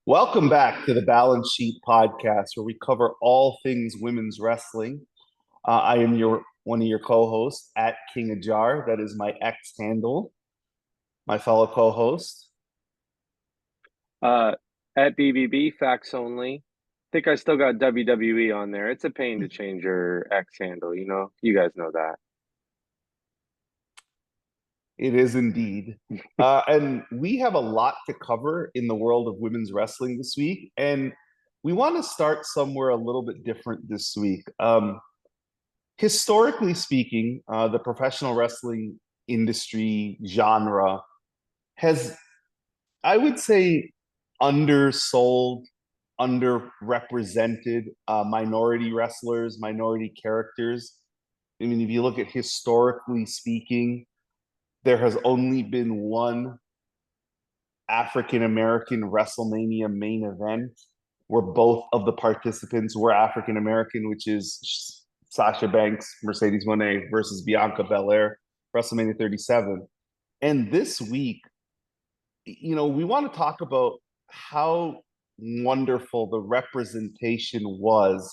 Welcome back to the Balance Sheet Podcast, where we cover all things women's wrestling. I am one of your co-hosts at King Ajar. That is my X handle. My fellow co-host. Uh, at BBB, facts only. Think I still got WWE on there. It's a pain to change your X handle, you know? You guys know that. It is indeed. And we have a lot to cover in the world of women's wrestling this week. And we want to start somewhere a little bit different this week. Historically speaking, the professional wrestling industry genre has, I would say, undersold, underrepresented minority wrestlers, minority characters. I mean, if you look at historically speaking, there has only been one African American WrestleMania main event where both of the participants were African American, which is Sasha Banks, Mercedes Moné versus Bianca Belair, WrestleMania 37. And this week, we want to talk about how wonderful the representation was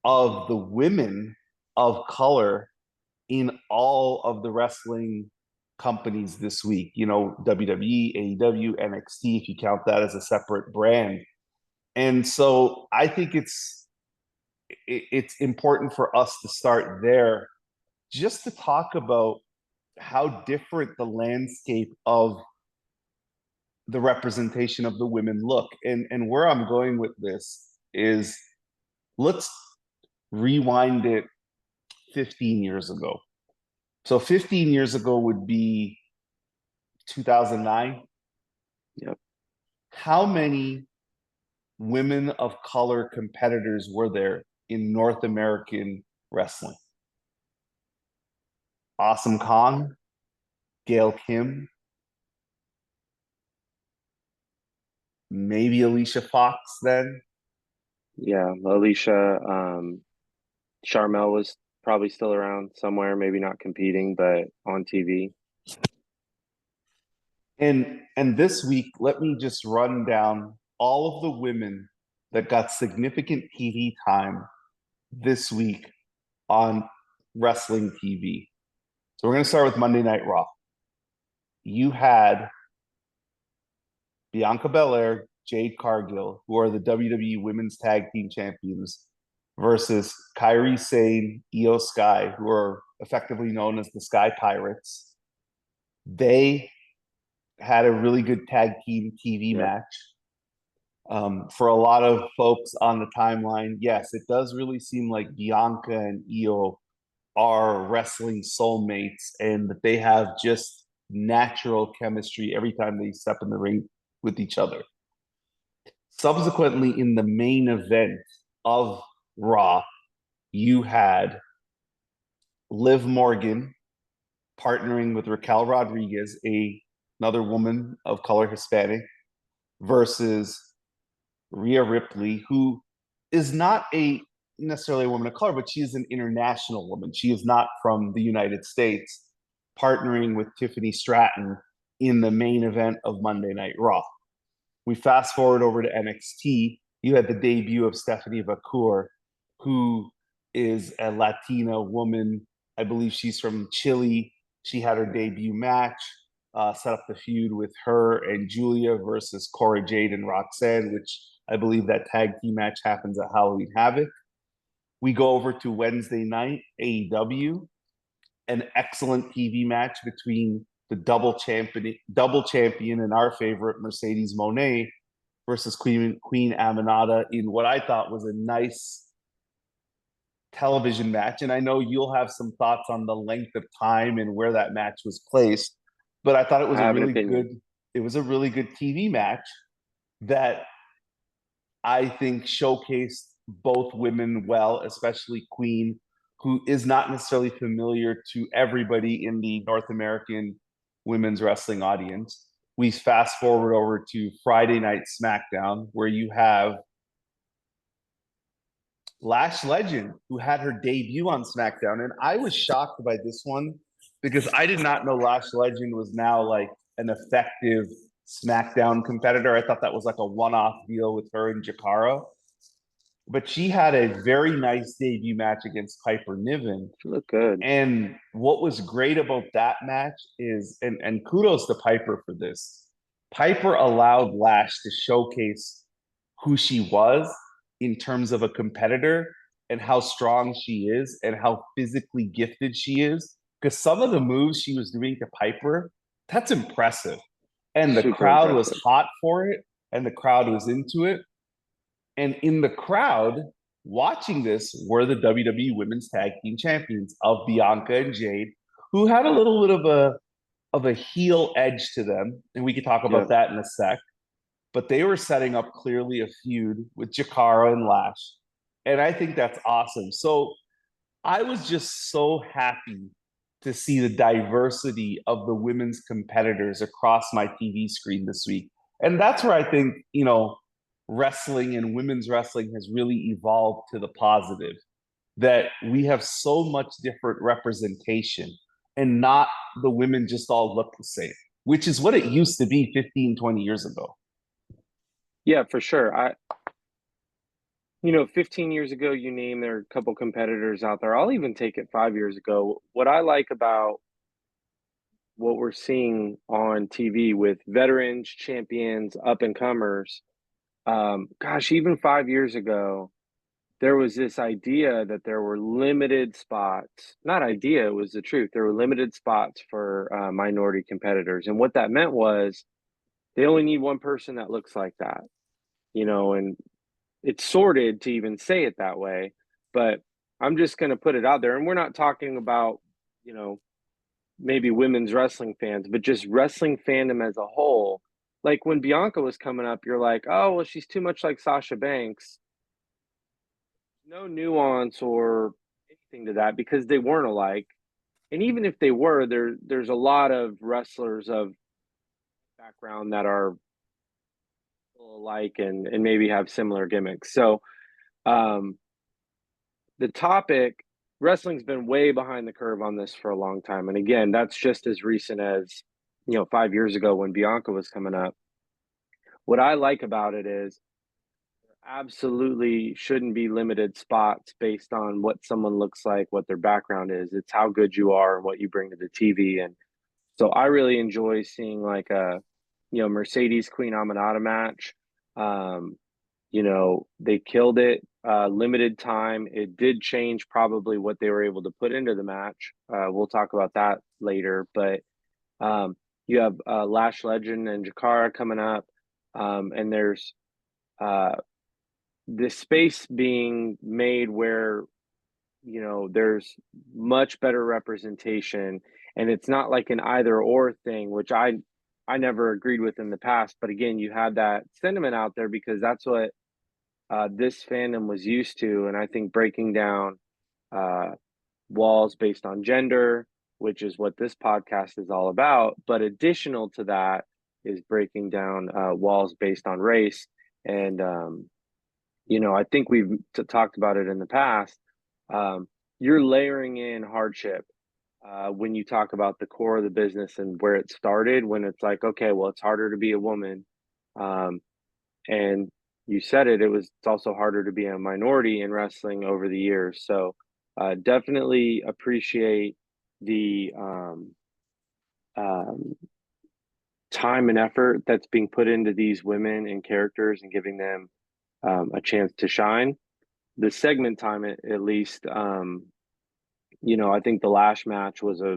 of the women of color in all of the wrestling companies this week. WWE, AEW, NXT, if you count that as a separate brand. And so I think it's important for us to start there, just to talk about how different the landscape of the representation of the women look. And where I'm going with this is, let's rewind it 15 years ago. So 15 years ago would be 2009. Yep. How many women of color competitors were there in North American wrestling? Awesome Kong, Gail Kim, maybe Alicia Fox then. Yeah, Alicia, Charmel was probably still around somewhere, maybe not competing, but on TV. And this week, let me just run down all of the women that got significant TV time this week on wrestling TV. So we're going to start with Monday Night Raw. You had Bianca Belair, Jade Cargill, who are the WWE Women's Tag Team Champions, versus Kairi Sane, Io Sky, who are effectively known as the Sky Pirates. They had a really good tag team TV Yep. match. For a lot of folks on the timeline, yes, it does really seem like Bianca and Io are wrestling soulmates and that they have just natural chemistry every time they step in the ring with each other. Subsequently, in the main event of Raw, you had Liv Morgan partnering with Raquel Rodriguez, another woman of color, Hispanic, versus Rhea Ripley, who is not necessarily a woman of color, but she is an international woman. She is not from the United States, partnering with Tiffany Stratton in the main event of Monday Night Raw. We fast forward over to NXT. You had the debut of Stephanie Vacour, who is a Latina woman. I believe she's from Chile. She had her debut match, set up the feud with her and Julia versus Cora Jade and Roxanne, which I believe that tag team match happens at Halloween Havoc. We go over to Wednesday night, AEW, an excellent TV match between the double champion and our favorite Mercedes Moné versus Queen Aminata in what I thought was a nice television match. And I know you'll have some thoughts on the length of time and where that match was placed, but I thought it was I have an opinion. it was a really good TV match that I think showcased both women well, especially Queen, who is not necessarily familiar to everybody in the North American women's wrestling audience. We fast forward over to Friday Night SmackDown, where you have Lash Legend, who had her debut on SmackDown. And I was shocked by this one because I did not know Lash Legend was now like an effective SmackDown competitor. I thought that was like a one-off deal with her and Jakara. But she had a very nice debut match against Piper Niven. She looked good. And what was great about that match is, and kudos to Piper for this, Piper allowed Lash to showcase who she was in terms of a competitor and how strong she is and how physically gifted she is. Because some of the moves she was doing to Piper, that's impressive. And the Super crowd was impressive. hot for it, and the crowd was into it. And in the crowd watching this were the WWE Women's Tag Team Champions of Bianca and Jade, who had a little bit of a heel edge to them, and we could talk about Yep. that in a sec. But they were setting up clearly a feud with Jakara and Lash, and I think that's awesome. So I was just so happy to see the diversity of the women's competitors across my TV screen this week. And that's where I think, wrestling and women's wrestling has really evolved to the positive, that we have so much different representation and not the women just all look the same, which is what it used to be 15, 20 years ago. Yeah, for sure. 15 years ago, you name there are a couple competitors out there. I'll even take it 5 years ago. What I like about what we're seeing on TV with veterans, champions, up and comers, gosh, even 5 years ago, there was this idea that there were limited spots. Not idea, it was the truth. There were limited spots for minority competitors. And what that meant was they only need one person that looks like that, and it's sordid to even say it that way, but I'm just going to put it out there. And we're not talking about, you know, maybe women's wrestling fans, but just wrestling fandom as a whole. Like when Bianca was coming up, you're like, oh, well, she's too much like Sasha Banks. No nuance or anything to that because they weren't alike. And even if they were, there's a lot of wrestlers of background that are alike and maybe have similar gimmicks. So um, the topic wrestling's been way behind the curve on this for a long time. And again, that's just as recent as 5 years ago when Bianca was coming up. What I like about it is absolutely shouldn't be limited spots based on what someone looks like, what their background is. It's how good you are and what you bring to the TV. And so I really enjoy seeing like a Mercedes Queen Aminata match. um they killed it. Limited time. It did change probably what they were able to put into the match. We'll talk about that later. But you have Lash Legend and Jakara coming up, and there's uh, this space being made where there's much better representation, and it's not like an either or thing, which I never agreed with in the past. But again, you had that sentiment out there because that's what this fandom was used to. And I think breaking down uh, walls based on gender, which is what this podcast is all about. But additional to that is breaking down walls based on race. And, I think we've talked about it in the past. You're layering in hardship when you talk about the core of the business and where it started, when it's like, okay, well, it's harder to be a woman. Um, and you said it's also harder to be a minority in wrestling over the years. So definitely appreciate the um, time and effort that's being put into these women and characters and giving them a chance to shine. The segment time, at least, I think the Lash match was a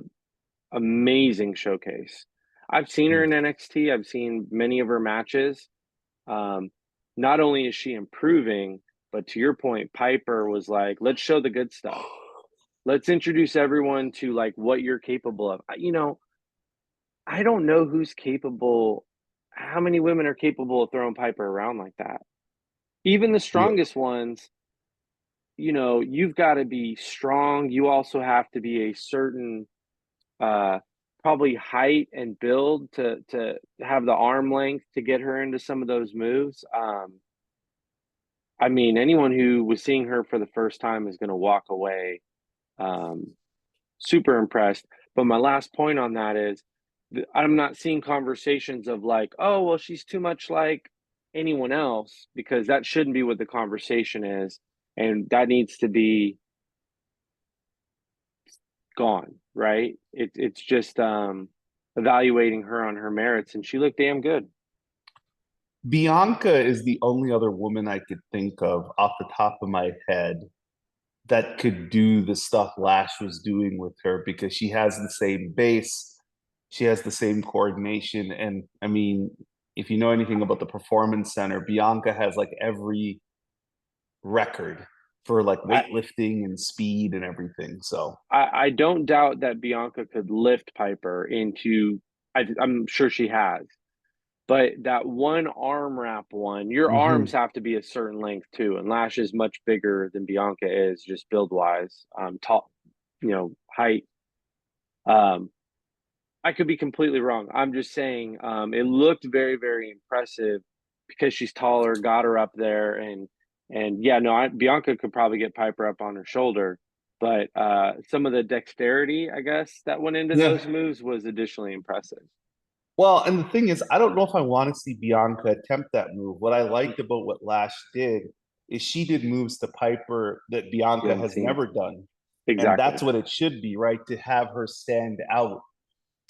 amazing showcase. I've seen her in NXT. I've seen many of her matches. Um, Not only is she improving, but to your point, Piper was like, let's show the good stuff. Let's introduce everyone to like what you're capable of. I don't know who's capable, how many women are capable of throwing Piper around like that. Even the Yeah. strongest ones, you've got to be strong. You also have to be a certain uh probably height and build to have the arm length to get her into some of those moves. I mean, anyone who was seeing her for the first time is going to walk away um, super impressed. But my last point on that is I'm not seeing conversations of like, oh, well, she's too much like anyone else, because that shouldn't be what the conversation is. And that needs to be gone, right? It's just evaluating her on her merits, and she looked damn good. Bianca is the only other woman I could think of off the top of my head that could do the stuff Lash was doing with her because she has the same base, she has the same coordination. And I mean, if you know anything about the Performance Center, Bianca has like every record for like I, weightlifting and speed and everything. So, I don't doubt that Bianca could lift Piper into. I'm sure she has, but that one arm wrap one, your arms mhm. have to be a certain length too. And Lash is much bigger than Bianca is, just build wise, tall, height. Um, I could be completely wrong. I'm just saying, it looked very, very impressive because she's taller, got her up there, and yeah, no, Bianca could probably get Piper up on her shoulder, but some of the dexterity, I guess, that went into Yeah. those moves was additionally impressive. Well, and the thing is, I don't know if I want to see Bianca attempt that move. What I liked about what Lash did is she did moves to Piper that You Bianca haven't has seen never done. And exactly. that's what it should be, right? To have her stand out.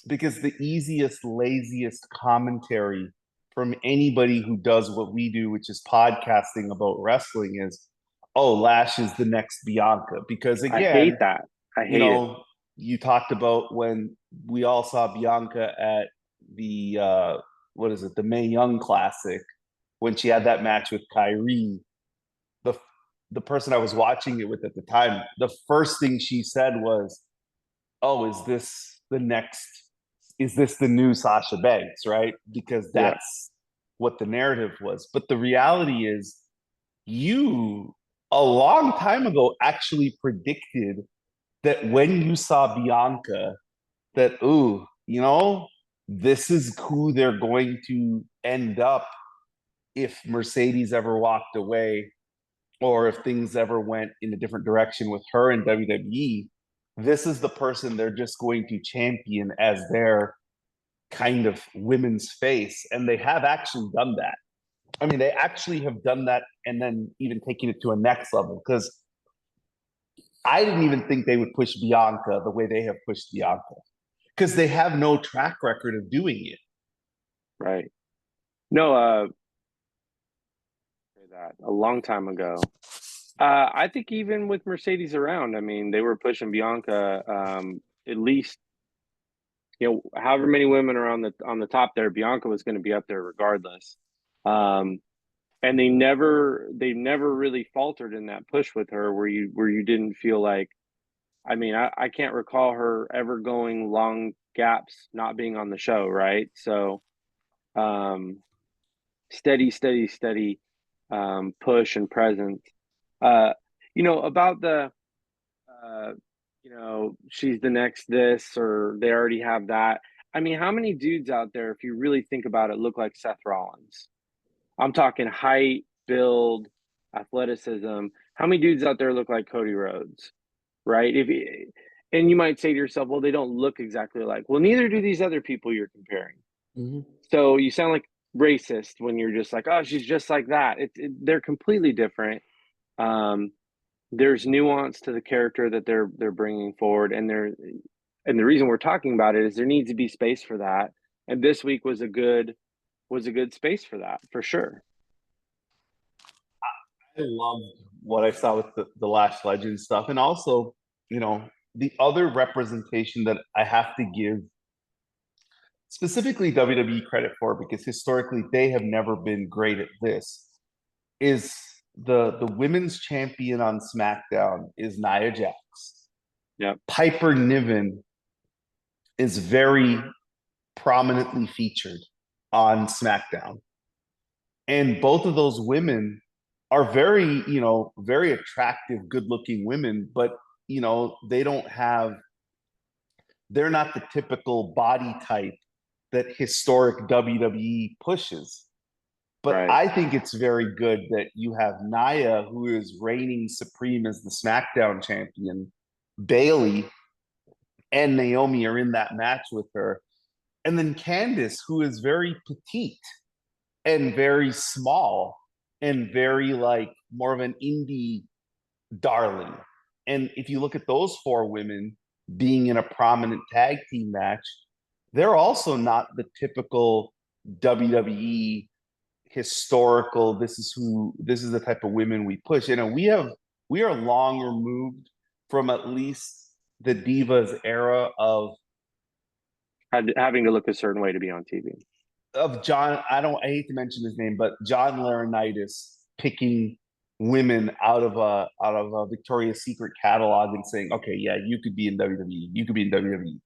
Because the easiest, laziest commentary from anybody who does what we do, which is podcasting about wrestling, is, oh, Lash is the next Bianca. Because I hate again, that. I you hate it. know, you talked about when we all saw Bianca at the what is it, the Mae Young Classic, when she had that match with Kyrie. The the person I was watching it with at the time, the first thing she said was, "Oh, is this the next? Is this the new Sasha Banks?" Right? Because Yeah, that's what the narrative was. But the reality is, you a long time ago actually predicted that when you saw Bianca, that ooh, this is who they're going to end up if Mercedes ever walked away or if things ever went in a different direction with her in WWE. This is the person they're just going to champion as their kind of women's face. And they have actually done that. I mean, they actually have done that and then even taking it to a next level because I didn't even think they would push Bianca the way they have pushed Bianca because they have no track record of doing it. right. No, that a long time ago. I think even with Mercedes around, I mean, they were pushing Bianca. At least, however many women are on the top there, Bianca was going to be up there regardless. Um, and they never really faltered in that push with her, where you didn't feel like. I mean, I can't recall her ever going long gaps not being on the show, right? So, um, steady, steady, steady, push and presence. Uh, about the she's the next this, or they already have that. I mean, how many dudes out there, if you really think about it, look like Seth Rollins? I'm talking height, build, athleticism. How many dudes out there look like Cody Rhodes? Right? And you might say to yourself, well, they don't look exactly alike. Well, neither do these other people you're comparing. Mm-hmm. So you sound like racist when you're just like, oh, she's just like that. They're completely different. Um, there's nuance to the character that they're bringing forward, and the reason we're talking about it is there needs to be space for that. And this week was a good space for that, for sure. I loved what I saw with the Lash Legend stuff. And also, you know, the other representation that I have to give specifically WWE credit for, because historically they have never been great at this, is the women's champion on SmackDown is Nia Jax. Yep. Piper Niven is very prominently featured on SmackDown. And both of those women are very, very attractive, good looking women, but, they don't have, they're not the typical body type that historic WWE pushes. But Right. I think it's very good that you have Nia, who is reigning supreme as the SmackDown champion. Bailey and Naomi are in that match with her. And then Candice, who is very petite and very small and very like more of an indie darling. And if you look at those four women being in a prominent tag team match, they're also not the typical WWE historical. This is the type of women we push. We are long removed from at least the divas era Having to look a certain way to be on TV. of John. I hate to mention his name, but John Laurinaitis picking women out of a Victoria's Secret catalog and saying, okay, yeah, you could be in WWE, you could be in WWE,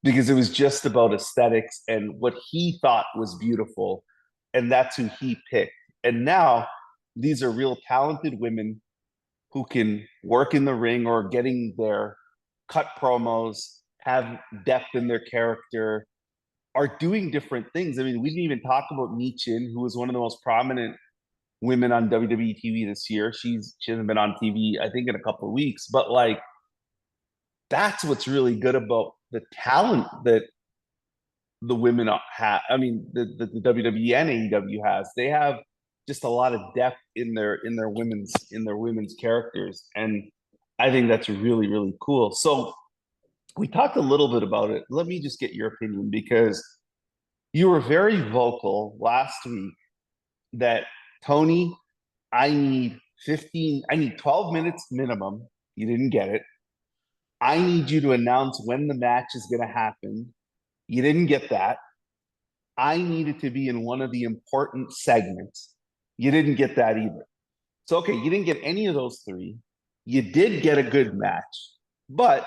because it was just about aesthetics and what he thought was beautiful, and that's who he picked. And now these are real talented women who can work in the ring or getting there, cut promos, have depth in their character, are doing different things. I mean, we didn't even talk about Michin, who was one of the most prominent women on WWE TV this year. She hasn't been on TV, I think, in a couple of weeks, but like that's what's really good about the talent that the women have. I mean, the WWE and AEW has. They have just a lot of depth in their women's characters, and I think that's really really cool. So we talked a little bit about it. Let me just get your opinion because you were very vocal last week that Tony, I need 12 minutes minimum. You didn't get it. I need you to announce when the match is going to happen. You didn't get that. I needed to be in one of the important segments. You didn't get that either. So, okay, you didn't get any of those three. You did get a good match, but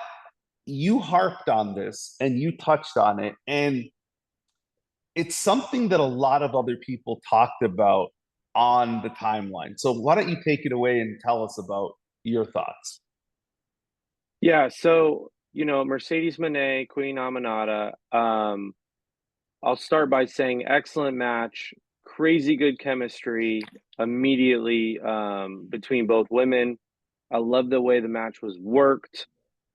you harped on this and you touched on it. And it's something that a lot of other people talked about on the timeline. So, why don't you take it away and tell us about your thoughts? Yeah, so Mercedes Moné, Queen Aminata. I'll start by saying excellent match, crazy good chemistry immediately between both women. I love the way the match was worked.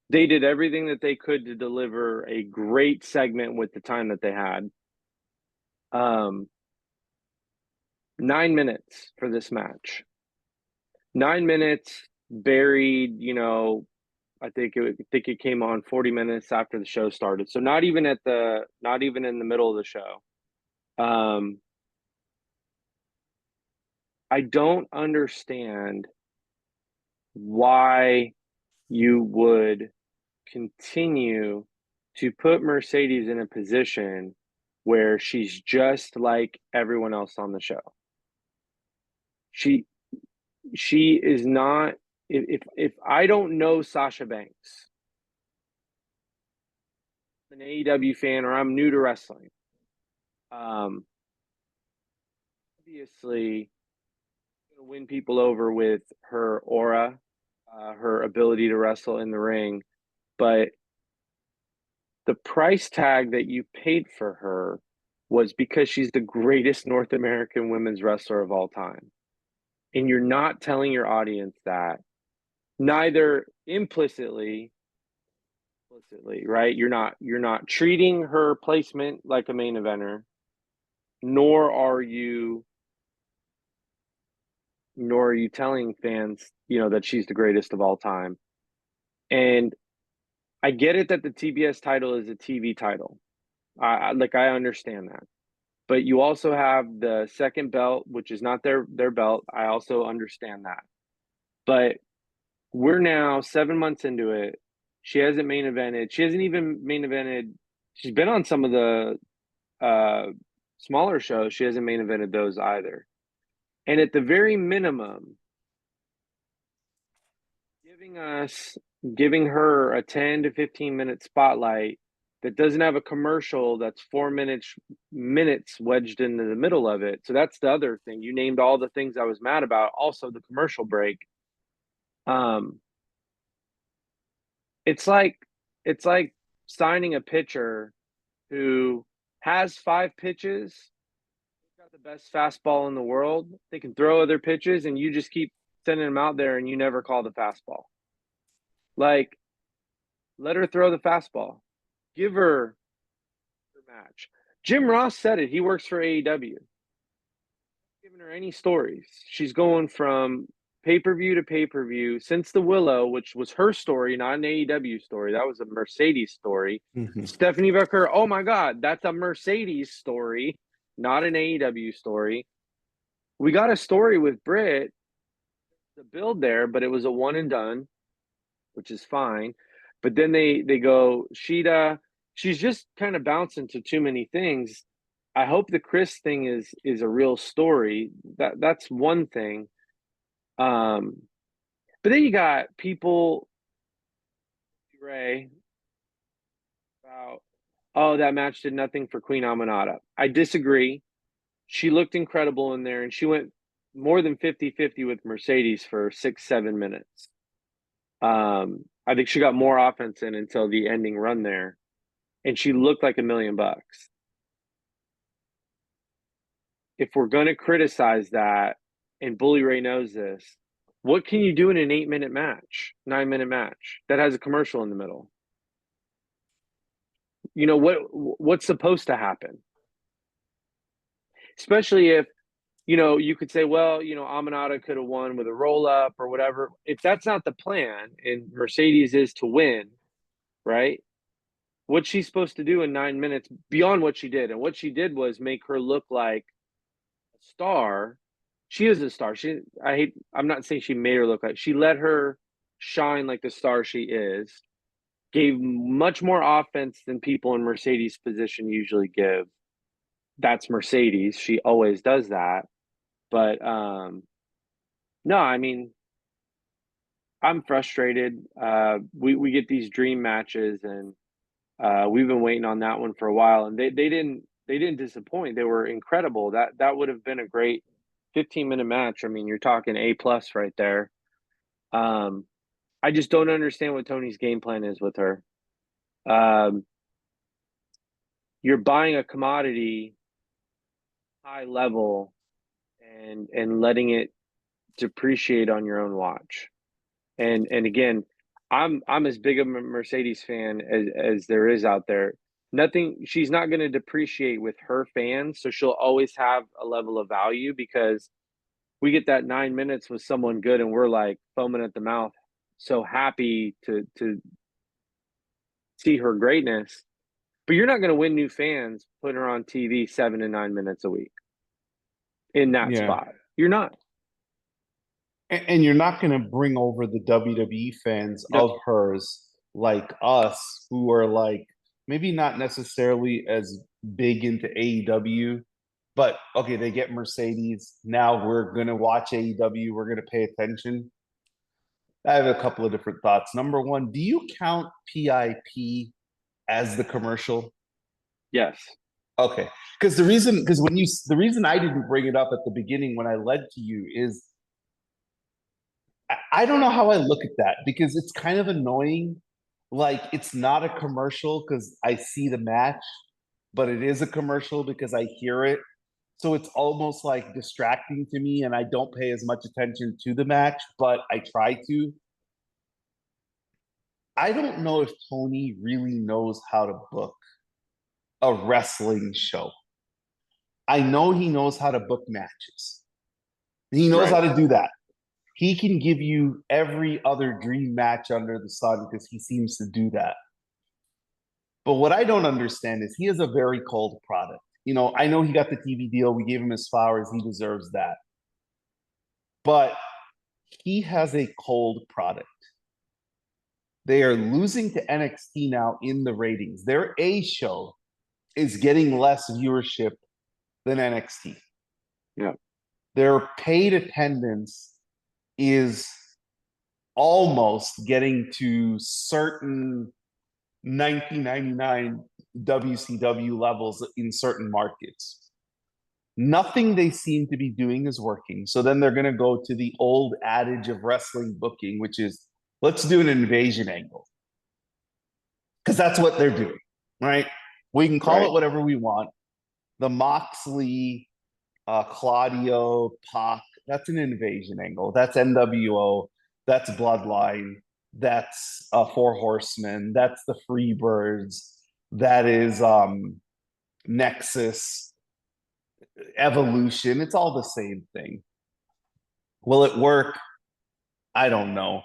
They did everything that they could to deliver a great segment with the time that they had. 9 minutes for this match. 9 minutes buried, I think it came on 40 minutes after the show started. So not even in the middle of the show. I don't understand why you would continue to put Mercedes in a position where she's just like everyone else on the show. She is not. If I don't know Sasha Banks, I'm an AEW fan, or I'm new to wrestling, obviously gonna win people over with her aura, her ability to wrestle in the ring, but the price tag that you paid for her was because she's the greatest North American women's wrestler of all time. And you're not telling your audience that, neither implicitly, right? You're not treating her placement like a main eventer, nor are you telling fans, that she's the greatest of all time. And I get it that the TBS title is a TV title. I understand that. But you also have the second belt, which is not their belt. I also understand that. But we're now 7 months into it. She hasn't main evented. She hasn't even main evented. She's been on some of the smaller shows. She hasn't main evented those either. And at the very minimum, giving her a 10 to 15 minute spotlight that doesn't have a commercial that's 4 minutes wedged into the middle of it. So that's the other thing. You named all the things I was mad about. Also the commercial break. It's like signing a pitcher who has 5 pitches. They've got the best fastball in the world. They can throw other pitches, and you just keep sending them out there, and you never call the fastball. Like, let her throw the fastball. Give her match. Jim Ross said it. He works for AEW. Giving her any stories. She's going from pay-per-view to pay-per-view since the Willow, which was her story, not an AEW story. That was a Mercedes story. Mm-hmm. Stephanie Becker, oh my God, that's a Mercedes story, not an AEW story. We got a story with Britt, the build there, but it was a one and done, which is fine. But then they go, Sheeta, she's just kind of bouncing to too many things. I hope the Chris thing is a real story. That's one thing. But then you got people Ray about, oh, that match did nothing for Queen Aminata. I disagree. She looked incredible in there, and she went more than 50-50 with Mercedes for 6-7 minutes. I think she got more offense in until the ending run there, and she looked like $1,000,000. If we're going to criticize that, and Bully Ray knows this, what can you do in an 8-minute match, 9-minute match that has a commercial in the middle? You know what's supposed to happen? Especially if, you could say, well, Aminata could have won with a roll up or whatever. If that's not the plan, and Mercedes is to win, right? What's she supposed to do in 9 minutes beyond what she did? And what she did was make her look like a star. She is a star. I'm not saying she made her look like, she let her shine like the star she is. Gave much more offense than people in Mercedes' position usually give. That's Mercedes. She always does that. But no, I mean, I'm frustrated. We get these dream matches, and we've been waiting on that one for a while, and they didn't disappoint. They were incredible. That would have been a great 15-minute match. I mean, you're talking A+ right there. I just don't understand what Tony's game plan is with her. You're buying a commodity high level and letting it depreciate on your own watch. And again, I'm as big of a Mercedes fan as there is out there. She's not going to depreciate with her fans, so she'll always have a level of value, because we get that 9 minutes with someone good and we're like foaming at the mouth, so happy to see her greatness. But you're not going to win new fans putting her on TV 7 to 9 minutes a week in that Yeah. spot. You're not. And you're not going to bring over the WWE fans No. of hers like us, who are like maybe not necessarily as big into AEW, but okay, they get Mercedes. Now we're going to watch AEW. We're going to pay attention. I have a couple of different thoughts. Number one, do you count PIP as the commercial? Yes. Okay. Because the reason I didn't bring it up at the beginning when I led to you is I don't know how I look at that, because it's kind of annoying. Like, it's not a commercial because I see the match, but it is a commercial because I hear it. So it's almost like distracting to me, and I don't pay as much attention to the match, but I try to. I don't know if Tony really knows how to book a wrestling show. I know he knows how to book matches. He knows Right. how to do that. He can give you every other dream match under the sun because he seems to do that. But what I don't understand is he has a very cold product. I know he got the TV deal. We gave him his flowers. He deserves that. But he has a cold product. They are losing to NXT now in the ratings. Their A show is getting less viewership than NXT. Yeah. Their paid attendance is almost getting to certain 1999 WCW levels in certain markets. Nothing they seem to be doing is working. So then they're going to go to the old adage of wrestling booking, which is let's do an invasion angle. Because that's what they're doing, right? We can call Right. it whatever we want. The Moxley, Claudio, Pac, that's an invasion angle. That's NWO. That's Bloodline. That's Four Horsemen. That's the Freebirds. That is Nexus, Evolution. It's all the same thing. Will it work? I don't know.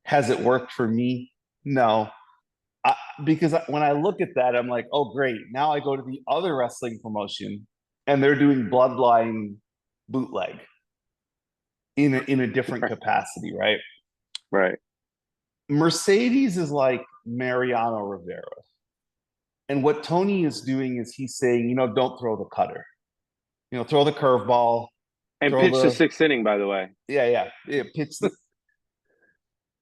Has it worked for me? No. Because when I look at that, I'm like, oh, great. Now I go to the other wrestling promotion and they're doing bloodline bootleg in a different capacity, right? Right. Mercedes is like Mariano Rivera. And what Tony is doing is he's saying, don't throw the cutter. Throw the curveball, And throw pitch the the sixth inning, by the way. yeah, pitch the.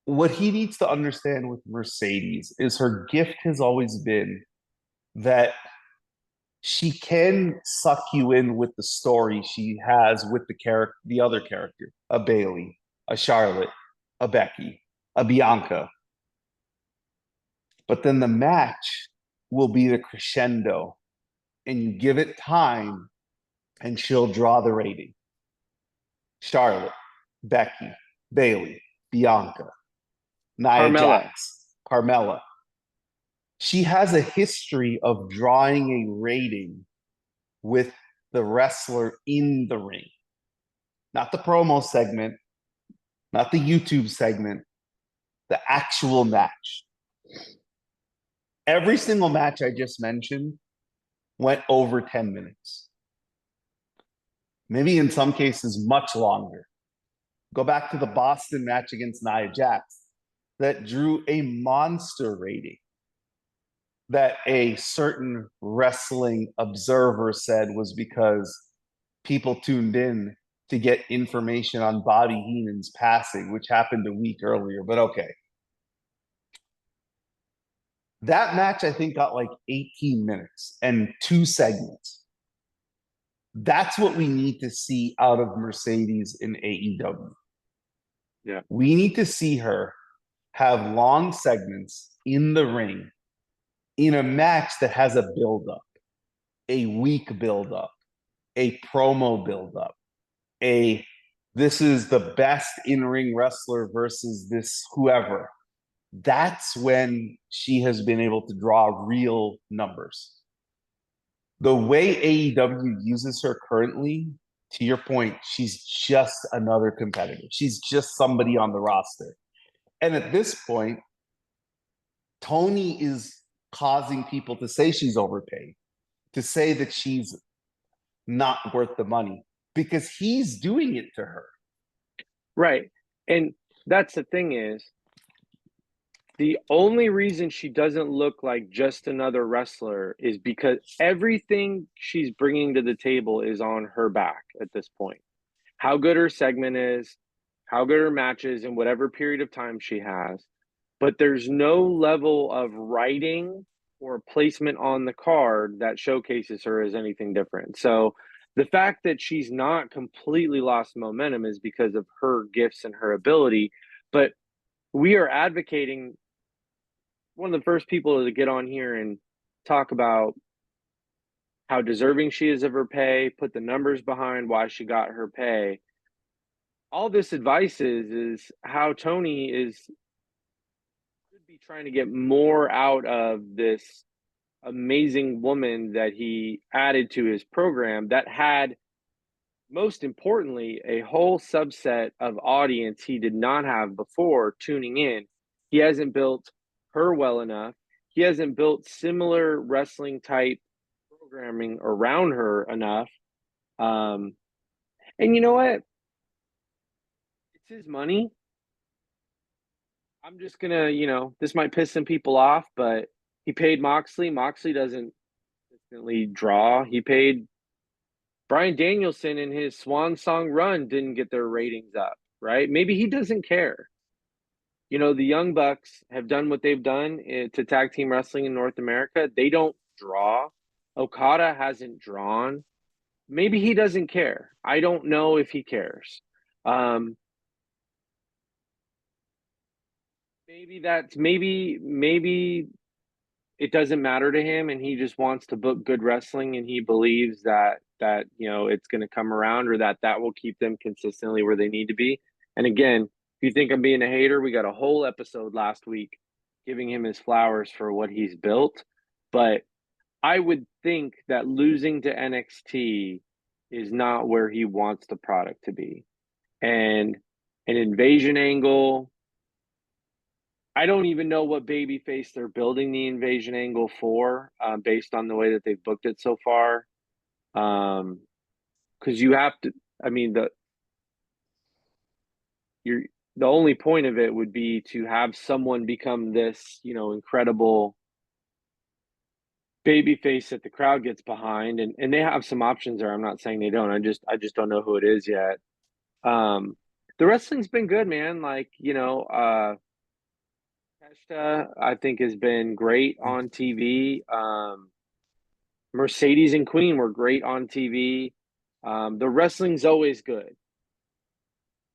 What he needs to understand with Mercedes is her gift has always been that she can suck you in with the story she has with the other character, a Bailey, a Charlotte, a Becky, a Bianca. But then the match will be the crescendo, and you give it time, and she'll draw the rating. Charlotte, Becky, Bailey, Bianca, Nia Carmella. Jax, Carmella. She has a history of drawing a rating with the wrestler in the ring, not the promo segment, not the YouTube segment, the actual match. Every single match I just mentioned went over 10 minutes. Maybe in some cases, much longer. Go back to the Boston match against Nia Jax that drew a monster rating that a certain wrestling observer said was because people tuned in to get information on Bobby Heenan's passing, which happened a week earlier. But okay. That match, I think, got like 18 minutes and 2 segments. That's what we need to see out of Mercedes in AEW. Yeah. We need to see her have long segments in the ring in a match that has a build-up, a week build-up, a promo build-up, this is the best in-ring wrestler versus this whoever. That's when she has been able to draw real numbers. The way AEW uses her currently, to your point, she's just another competitor. She's just somebody on the roster. And at this point, Tony is causing people to say she's overpaid, to say that she's not worth the money, because he's doing it to her. Right. And that's the thing is, the only reason she doesn't look like just another wrestler is because everything she's bringing to the table is on her back at this point. How good her segment is, how good her matches in whatever period of time she has. But there's no level of writing or placement on the card that showcases her as anything different. So the fact that she's not completely lost momentum is because of her gifts and her ability. But we are advocating, one of the first people to get on here and talk about how deserving she is of her pay, put the numbers behind why she got her pay. All this advice is how Tony should be trying to get more out of this amazing woman that he added to his program that had, most importantly, a whole subset of audience he did not have before tuning in. He hasn't built her well enough. He hasn't built similar wrestling type programming around her enough. And you know what? It's his money. I'm just gonna, this might piss some people off, but he paid Moxley. Moxley doesn't consistently draw. He paid Bryan Danielson in his Swan Song run didn't get their ratings up, right? Maybe he doesn't care. The Young Bucks have done what they've done to tag team wrestling in North America. They don't draw. Okada hasn't drawn. Maybe he doesn't care. I don't know if he cares. Maybe it doesn't matter to him and he just wants to book good wrestling and he believes that it's going to come around, or that will keep them consistently where they need to be. And again, if you think I'm being a hater, we got a whole episode last week giving him his flowers for what he's built. But I would think that losing to NXT is not where he wants the product to be. And an invasion angle, I don't even know what babyface they're building the invasion angle for, based on the way that they've booked it so far. Because you have to, I mean, you're the only point of it would be to have someone become this, incredible baby face that the crowd gets behind, and they have some options there. I'm not saying they don't. I just don't know who it is yet. Um, the wrestling's been good, man. Like, Peshta, I think, has been great on TV. Mercedes and Queen were great on TV. The wrestling's always good.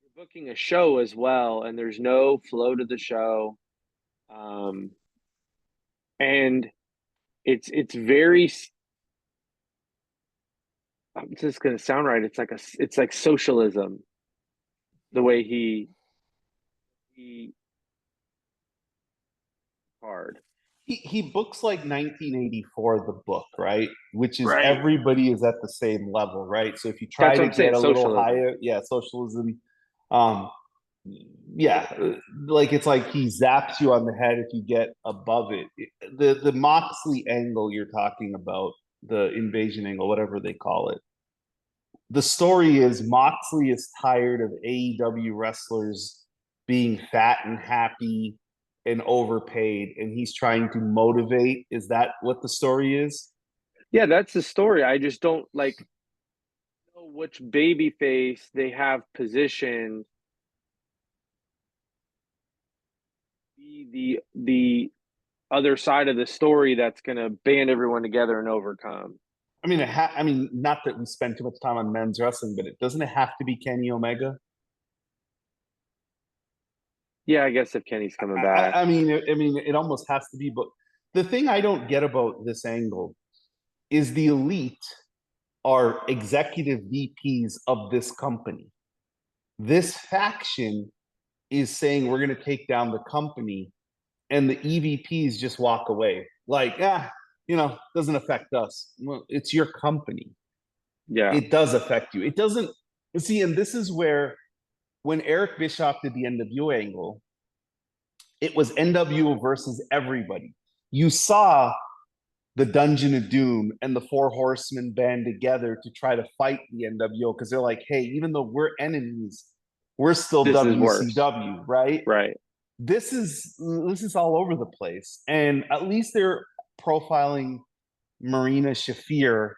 You're booking a show as well, and there's no flow to the show. Um, and it's very, it's just going to sound right. It's like socialism, the way he hard. He books like 1984, the book, right? Which is Right. everybody is at the same level, right? So if you try That's what to I'm saying. get a little Socialism. higher, yeah, socialism, um, yeah, like it's like he zaps you on the head if you get above it. The Moxley angle you're talking about, the invasion angle, whatever they call it. The story is Moxley is tired of AEW wrestlers being fat and happy and overpaid, and he's trying to motivate. Is that what the story is? Yeah, that's the story. I just don't like know which baby face they have positioned be the other side of the story that's going to band everyone together and overcome. I mean, not that we spend too much time on men's wrestling, but it doesn't it have to be Kenny Omega? Yeah, I guess if Kenny's coming back. I mean, it almost has to be. But the thing I don't get about this angle is the elite are executive VPs of this company. This faction is saying we're going to take down the company, and the EVPs just walk away. Like, doesn't affect us. Well, it's your company. Yeah. It does affect you. It doesn't. See, and this is where when Eric Bischoff did the NWO angle, it was NWO versus everybody. You saw the Dungeon of Doom and the Four Horsemen band together to try to fight the NWO because they're like, hey, even though we're enemies, we're still This is worse. WCW, right? Right. This is all over the place, and at least they're profiling Marina Shafir,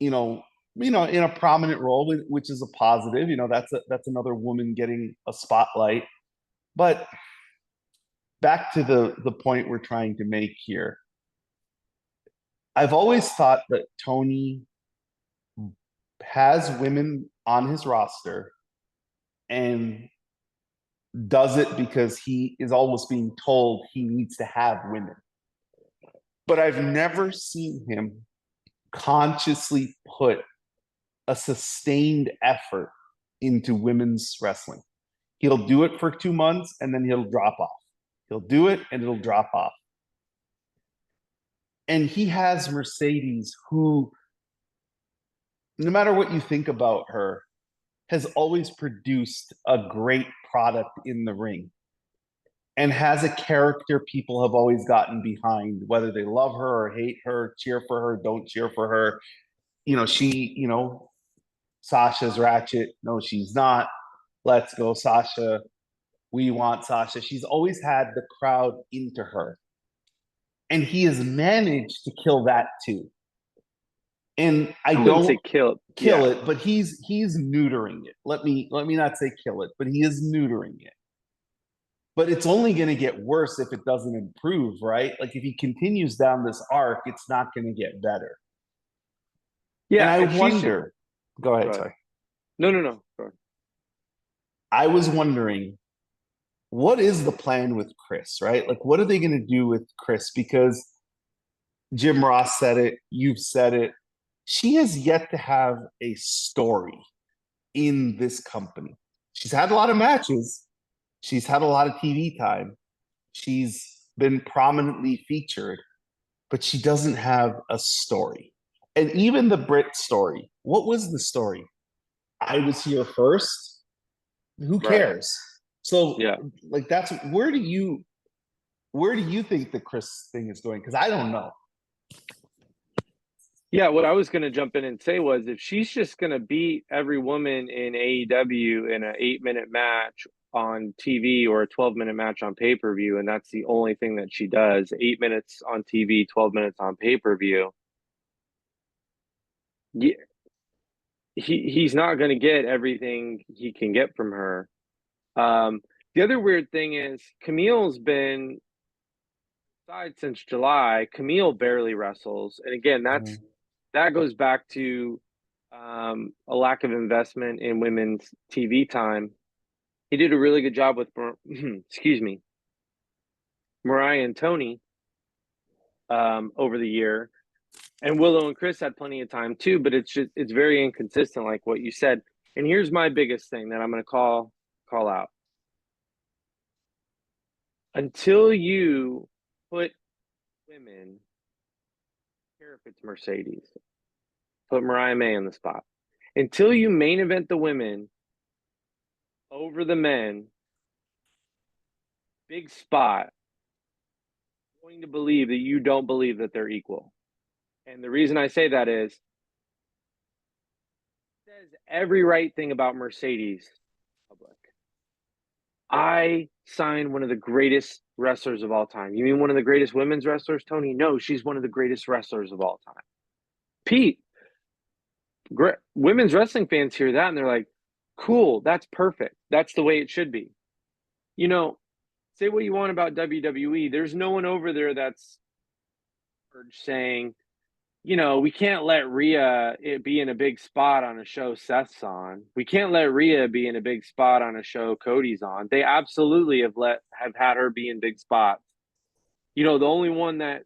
in a prominent role, which is a positive. That's another woman getting a spotlight. But back to the point we're trying to make here. I've always thought that Tony has women on his roster and does it because he is always being told he needs to have women. But I've never seen him consciously put a sustained effort into women's wrestling. He'll do it for 2 months and then he'll drop off. He'll do it and it'll drop off. And he has Mercedes, who, no matter what you think about her, has always produced a great product in the ring and has a character people have always gotten behind, whether they love her or hate her, cheer for her, don't cheer for her. Sasha's ratchet. No, she's not. Let's go, Sasha. We want Sasha. She's always had the crowd into her. And he has managed to kill that too. And I I wouldn't don't say kill. kill Yeah. it, but he's neutering it. Let me not say kill it, but he is neutering it. But it's only going to get worse if it doesn't improve, right? Like if he continues down this arc, it's not going to get better. And Yeah. I And she should wonder, go go ahead, ahead. sorry. No, no, no. Go ahead. I was wondering, what is the plan with Chris, right? Like, what are they going to do with Chris? Because Jim Ross said it, you've said it. She has yet to have a story in this company. She's had a lot of matches, she's had a lot of TV time, she's been prominently featured, but she doesn't have a story. And even the Brit story, what was the story? I was here first. Who Right. cares? So, Yeah. like, that's where do you think the Chris thing is going? Because I don't know. Yeah, what I was going to jump in and say was if she's just going to beat every woman in AEW in an 8-minute match on TV or a 12-minute match on pay-per-view, and that's the only thing that she does, 8 minutes on TV, 12 minutes on pay-per-view, he's not going to get everything he can get from her. The other weird thing is Camille's been aside since July. Camille barely wrestles, and again, that goes back to a lack of investment in women's TV time. He did a really good job with, excuse me, Mariah and Tony over the year, and Willow and Chris had plenty of time too. But it's very inconsistent, like what you said. And here's my biggest thing that I'm going to call out: until you put women, I don't care if it's Mercedes, put Mariah May on the spot. Until you main event the women over the men, big spot, I'm going to believe that you don't believe that they're equal. And the reason I say that is, it says every right thing about Mercedes public. I signed one of the greatest wrestlers of all time. You mean one of the greatest women's wrestlers, Tony? No, she's one of the greatest wrestlers of all time. Pete, women's wrestling fans hear that and they're like, cool, that's perfect. That's the way it should be. You know, say what you want about WWE. There's no one over there that's saying, we can't let Rhea be in a big spot on a show Seth's on. We can't let Rhea be in a big spot on a show Cody's on. They absolutely have had her be in big spots. The only one that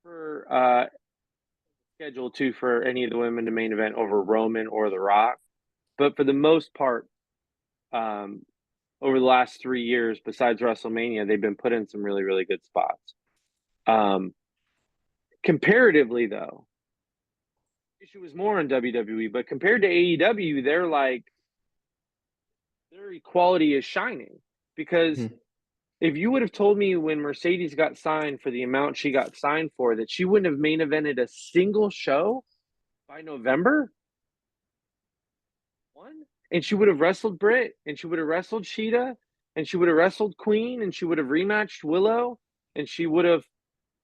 for scheduled to for any of the women to main event over Roman or The Rock. But for the most part, over the last 3 years, besides WrestleMania, they've been put in some really, really good spots. Comparatively, though, issue was more on WWE, but compared to AEW, their equality is shining. Because if you would have told me when Mercedes got signed for the amount she got signed for that she wouldn't have main evented a single show by November, and she would have wrestled Britt, and she would have wrestled Sheeta, and she would have wrestled Queen, and she would have rematched Willow, and she would have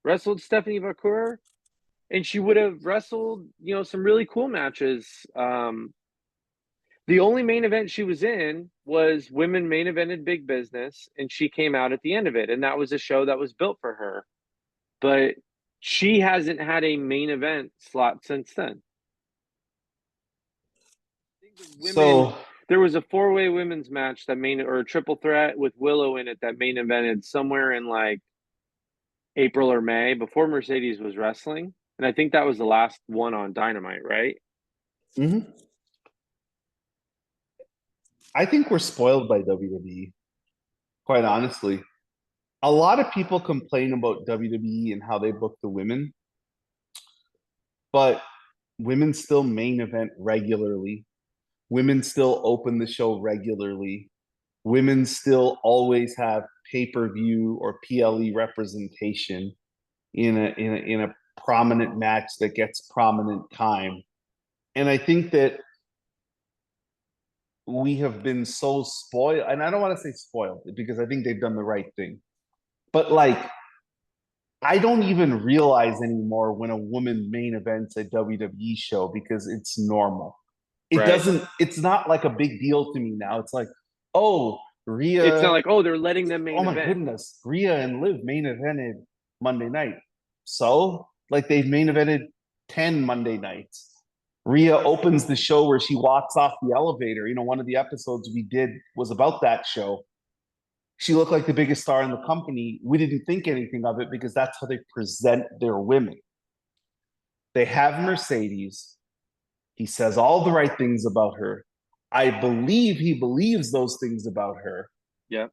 wrestled Stephanie Vacour, and she would have wrestled, some really cool matches. The only main event she was in was women main evented Big Business, and she came out at the end of it, and that was a show that was built for her. But she hasn't had a main event slot since then. So There was a 4-way women's match or a triple threat with Willow in it that main evented somewhere in like April or May before Mercedes was wrestling. And I think that was the last one on Dynamite, right? I think we're spoiled by WWE, quite honestly. A lot of people complain about WWE and how they book the women, but women still main event regularly. Women still open the show regularly. Women still always have pay-per-view or PLE representation in a prominent match that gets prominent time. And I think that we have been so spoiled, and I don't want to say spoiled because I think they've done the right thing. But like, I don't even realize anymore when a woman main events a WWE show because it's normal. It Right. doesn't, it's not like a big deal to me now. It's like, oh, It's not Rhea, like, oh, they're letting them main oh my event. goodness, Rhea and Liv main evented Monday night. So, like, they've main evented 10 Monday nights. Rhea opens the show where she walks off the elevator. One of the episodes we did was about that show. She looked like the biggest star in the company. We didn't think anything of it because that's how they present their women. They have Mercedes. He says all the right things about her. I believe he believes those things about her. Yeah.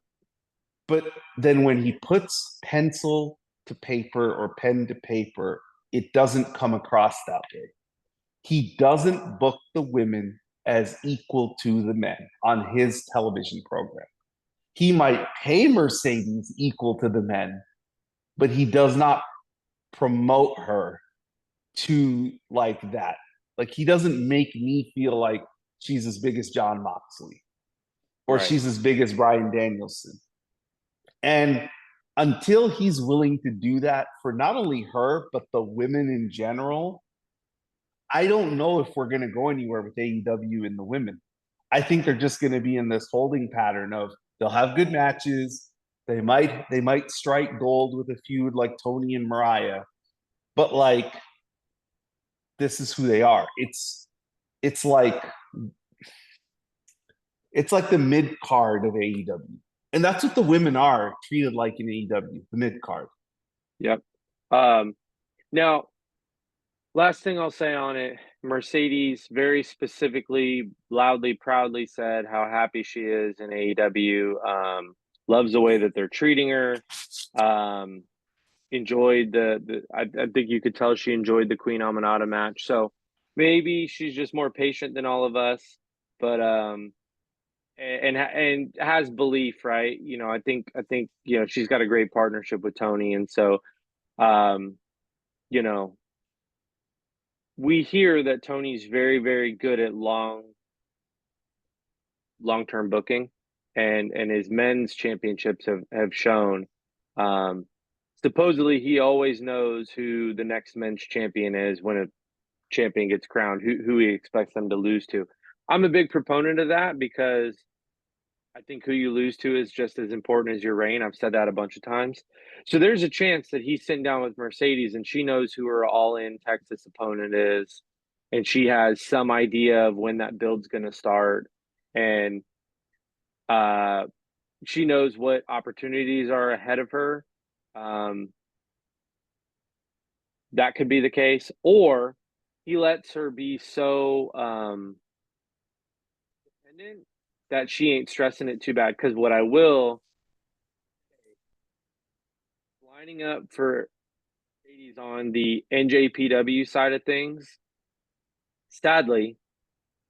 But then when he puts pencil to paper or pen to paper, it doesn't come across that way. He doesn't book the women as equal to the men on his television program. He might pay Mercedes equal to the men, but he does not promote her to like that. Like he doesn't make me feel like she's as big as John Moxley or Right. she's as big as Bryan Danielson. And until he's willing to do that for not only her, but the women in general, I don't know if we're going to go anywhere with AEW and the women. I think they're just going to be in this holding pattern of they'll have good matches. They might strike gold with a feud like Tony and Mariah, but like this is who they are. It's like it's like the mid card of AEW. And that's what the women are treated like in AEW, the mid card. Yep. Now, last thing I'll say on it, Mercedes very specifically, loudly, proudly said how happy she is in AEW. Loves the way that they're treating her. Enjoyed I think you could tell she enjoyed the Queen Aminata match. So maybe she's just more patient than all of us, but and has belief, right? I think she's got a great partnership with Tony, and so um, you know we hear that Tony's very, very good at long-term booking, and his men's championships have shown. Um, Supposedly, he always knows who the next men's champion is when a champion gets crowned, who he expects them to lose to. I'm a big proponent of that because I think who you lose to is just as important as your reign. I've said that a bunch of times. So there's a chance that he's sitting down with Mercedes and she knows who her all-in Texas opponent is, and she has some idea of when that build's going to start, and uh, she knows what opportunities are ahead of her. Um, that could be the case, or he lets her be so dependent that she ain't stressing it too bad. Because what I will lining up for 80s on the NJPW side of things, sadly,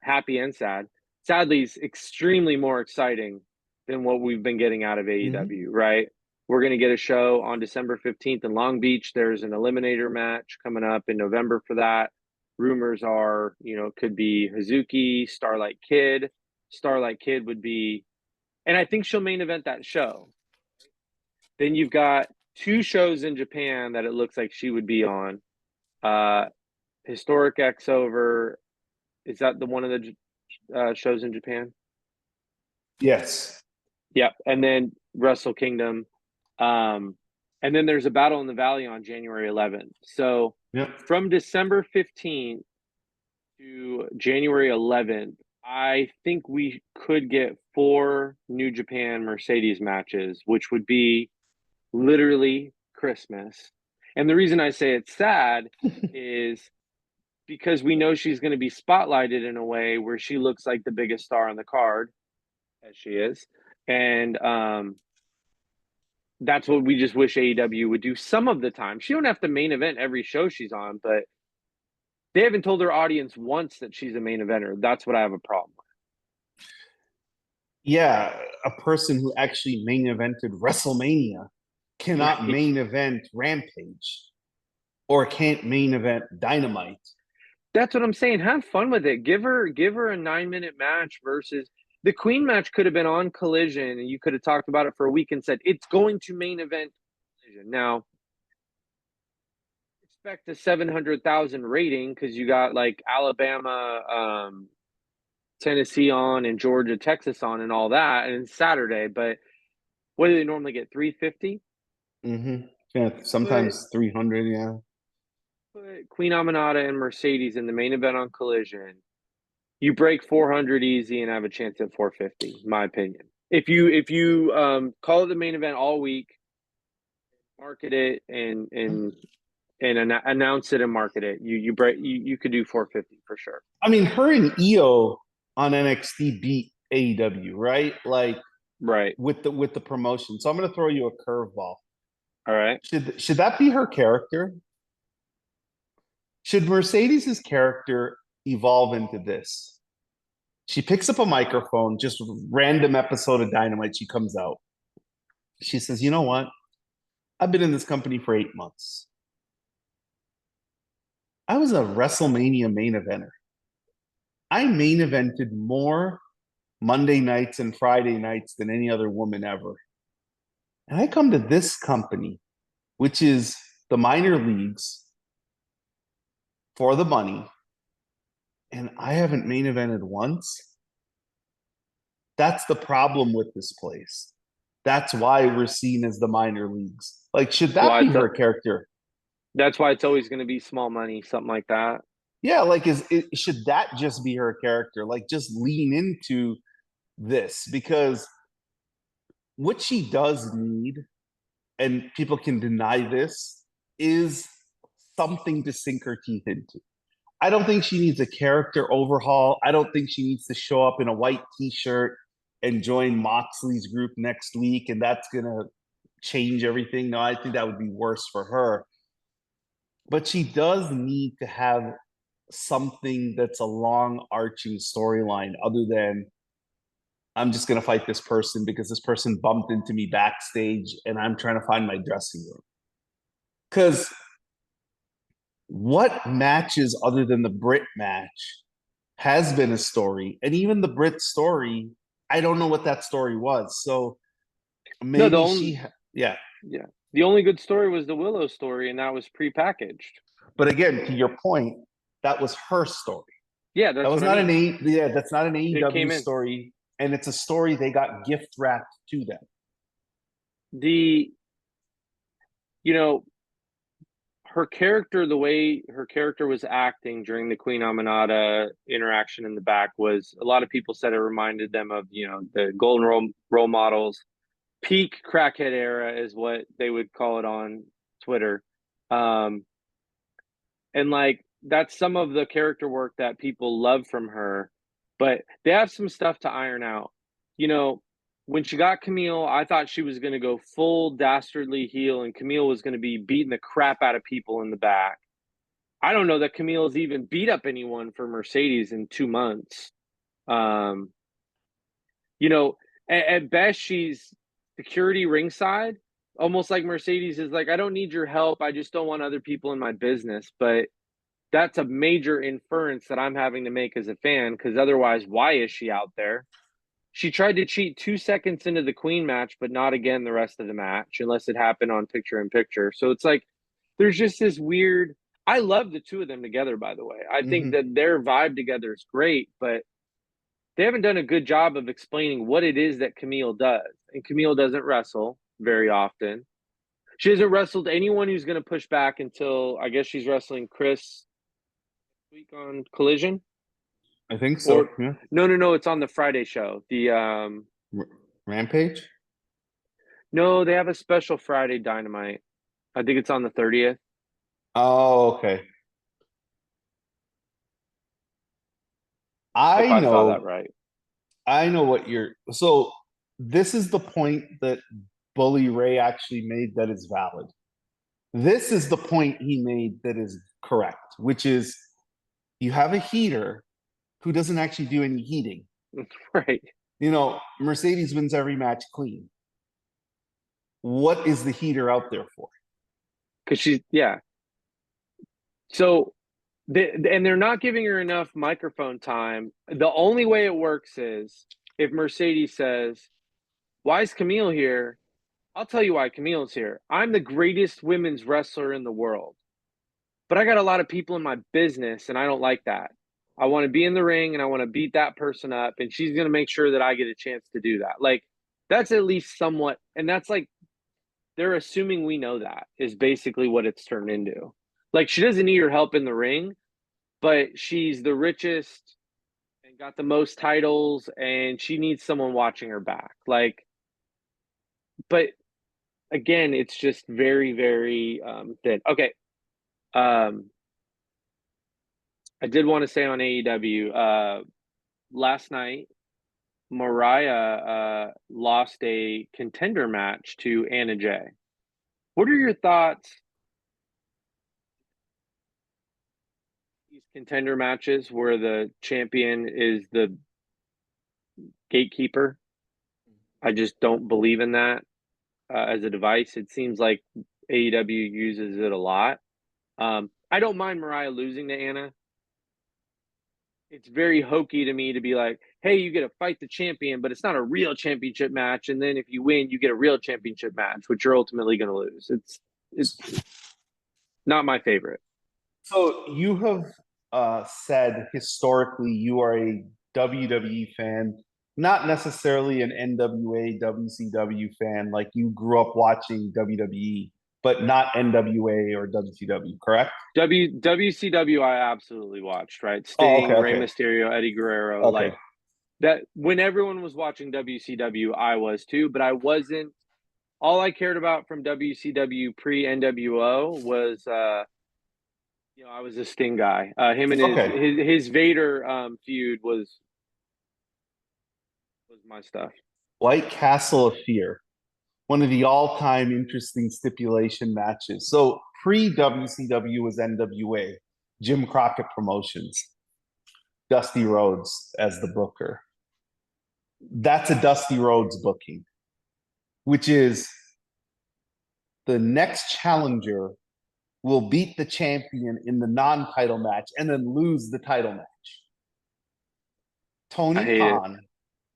happy and sad. Sadly, is extremely more exciting than what we've been getting out of AEW, right? We're going to get a show on December 15th in Long Beach. There's an eliminator match coming up in November for that. Rumors are, it could be Hazuki, Starlight Kid. Starlight Kid would be, and I think she'll main event that show. Then you've got two shows in Japan that it looks like she would be on. Historic X Over. Is that the one of the shows in Japan? Yes. Yep. And then Wrestle Kingdom. And then there's a Battle in the Valley on January 11th. So Yep. from December 15th to January 11th, I think we could get 4 New Japan Mercedes matches, which would be literally Christmas. And the reason I say it's sad is because we know she's going to be spotlighted in a way where she looks like the biggest star on the card, as she is. And that's what we just wish AEW would do some of the time. She don't have to main event every show she's on, but they haven't told their audience once that she's a main eventer. That's what I have a problem with. Yeah, a person who actually main evented WrestleMania cannot Right. main event Rampage or can't main event Dynamite. That's what I'm saying. Have fun with it. Give her a 9-minute match versus the Queen match could have been on Collision, and you could have talked about it for a week and said it's going to main event Collision. Now, expect a 700,000 rating because you got like Alabama, Tennessee on, and Georgia, Texas on, and all that, and it's Saturday. But what do they normally get? 350. Yeah, sometimes 300. Yeah. Put Queen Aminata and Mercedes in the main event on Collision. You break 400 easy and have a chance at 450. My opinion. If you call it the main event all week, market it and announce it and market it, you could do 450 for sure. I mean, her and Io on NXT beat AEW, right? Like Right. with the promotion. So I'm going to throw you a curveball. All right. Should that be her character? Should Mercedes's character evolve into this? She picks up a microphone, just random episode of Dynamite. She comes out. She says, "You know what? I've been in this company for 8 months. I was a WrestleMania main eventer. I main evented more Monday nights and Friday nights than any other woman ever. And I come to this company, which is the minor leagues for the money, and I haven't main evented once. That's the problem with this place. That's why we're seen as the minor leagues. Like, should that Why be it's her character? that's why it's always going to be small money, something like that. Yeah, like should that just be her character? Like, just lean into this because what she does need, and people can deny this, is something to sink her teeth into. I don't think she needs a character overhaul. I don't think she needs to show up in a white t-shirt and join Moxley's group next week, and that's gonna change everything. No, I think that would be worse for her. But she does need to have something that's a long arching storyline other than I'm just going to fight this person because this person bumped into me backstage and I'm trying to find my dressing room. Because what matches other than the Brit match has been a story? And even the Brit story, I don't know what that story was. So No, the maybe only yeah. yeah. The only good story was the Willow story, and that was prepackaged. But again, to your point, that was her story. Yeah, That that's was what I not mean. that's not an It AEW came in. story, and it's a story they got gift wrapped to them. The you know, her character, the way her character was acting during the Queen Aminata interaction in the back was a lot of people said it reminded them of, the golden role models. Peak crackhead era is what they would call it on Twitter. Um, and like that's some of the character work that people love from her, but they have some stuff to iron out. You know, when she got Camille, I thought she was going to go full dastardly heel, and Camille was going to be beating the crap out of people in the back. I don't know that Camille's even beat up anyone for Mercedes in 2 months. Um, you know, at best, she's security ringside, almost like Mercedes is like, I don't need your help. I just don't want other people in my business. But that's a major inference that I'm having to make as a fan, because otherwise, why is she out there? She tried to cheat 2 seconds into the Queen match, but not again the rest of the match, unless it happened on picture in picture. So it's like there's just this weird. I love the two of them together, by the way. I think Mm-hmm. that their vibe together is great, but they haven't done a good job of explaining what it is that Camille does. And Camille doesn't wrestle very often. She hasn't wrestled anyone who's going to push back until I guess she's wrestling Chris week on Collision. I think so. Or Yeah. no, it's on the Friday show. The Rampage. No, they have a special Friday Dynamite. I think it's on the 30th. Oh, okay. If I I saw that know. right. I know what you're. So this is the point that Bully Ray actually made that is valid. This is the point he made that is correct, which is you have a heater who doesn't actually do any heating. Right. Mercedes wins every match clean. What is the heater out there for? Because yeah. So, and they're not giving her enough microphone time. The only way it works is if Mercedes says, "Why is Camille here?" I'll tell you why Camille's here. I'm the greatest women's wrestler in the world, but I got a lot of people in my business, and I don't like that. I want to be in the ring and I want to beat that person up, and she's going to make sure that I get a chance to do that. Like, that's at least somewhat, and that's like they're assuming we know that is basically what it's turned into. Like, she doesn't need her help in the ring, but she's the richest and got the most titles, and she needs someone watching her back. Like, but again, it's just very, very thin. Okay. Um, I did want to say on AEW, last night, Mariah lost a contender match to Anna Jay. What are your thoughts? These contender matches where the champion is the gatekeeper. I just don't believe in that as a device. It seems like AEW uses it a lot. I don't mind Mariah losing to Anna. It's very hokey to me to be like, hey, you get to fight the champion, but it's not a real championship match. And then if you win, you get a real championship match, which you're ultimately going to lose. It's not my favorite. So you have said historically you are a WWE fan, not necessarily an NWA, WCW fan. Like you grew up watching WWE, but not NWA or WCW, correct? WCW, I absolutely watched, right? Oh, okay, Sting, Rey okay, Mysterio, Eddie Guerrero, okay. like that. When everyone was watching WCW, I was too, but I wasn't. All I cared about from WCW pre NWO was I was a Sting guy. Him and his Okay. his his Vader feud was my stuff. White Castle of Fear, one of the all-time interesting stipulation matches. So pre-WCW was NWA, Jim Crockett Promotions, Dusty Rhodes as the booker. That's a Dusty Rhodes booking, which is the next challenger will beat the champion in the non-title match and then lose the title match. I Tony hate it. Khan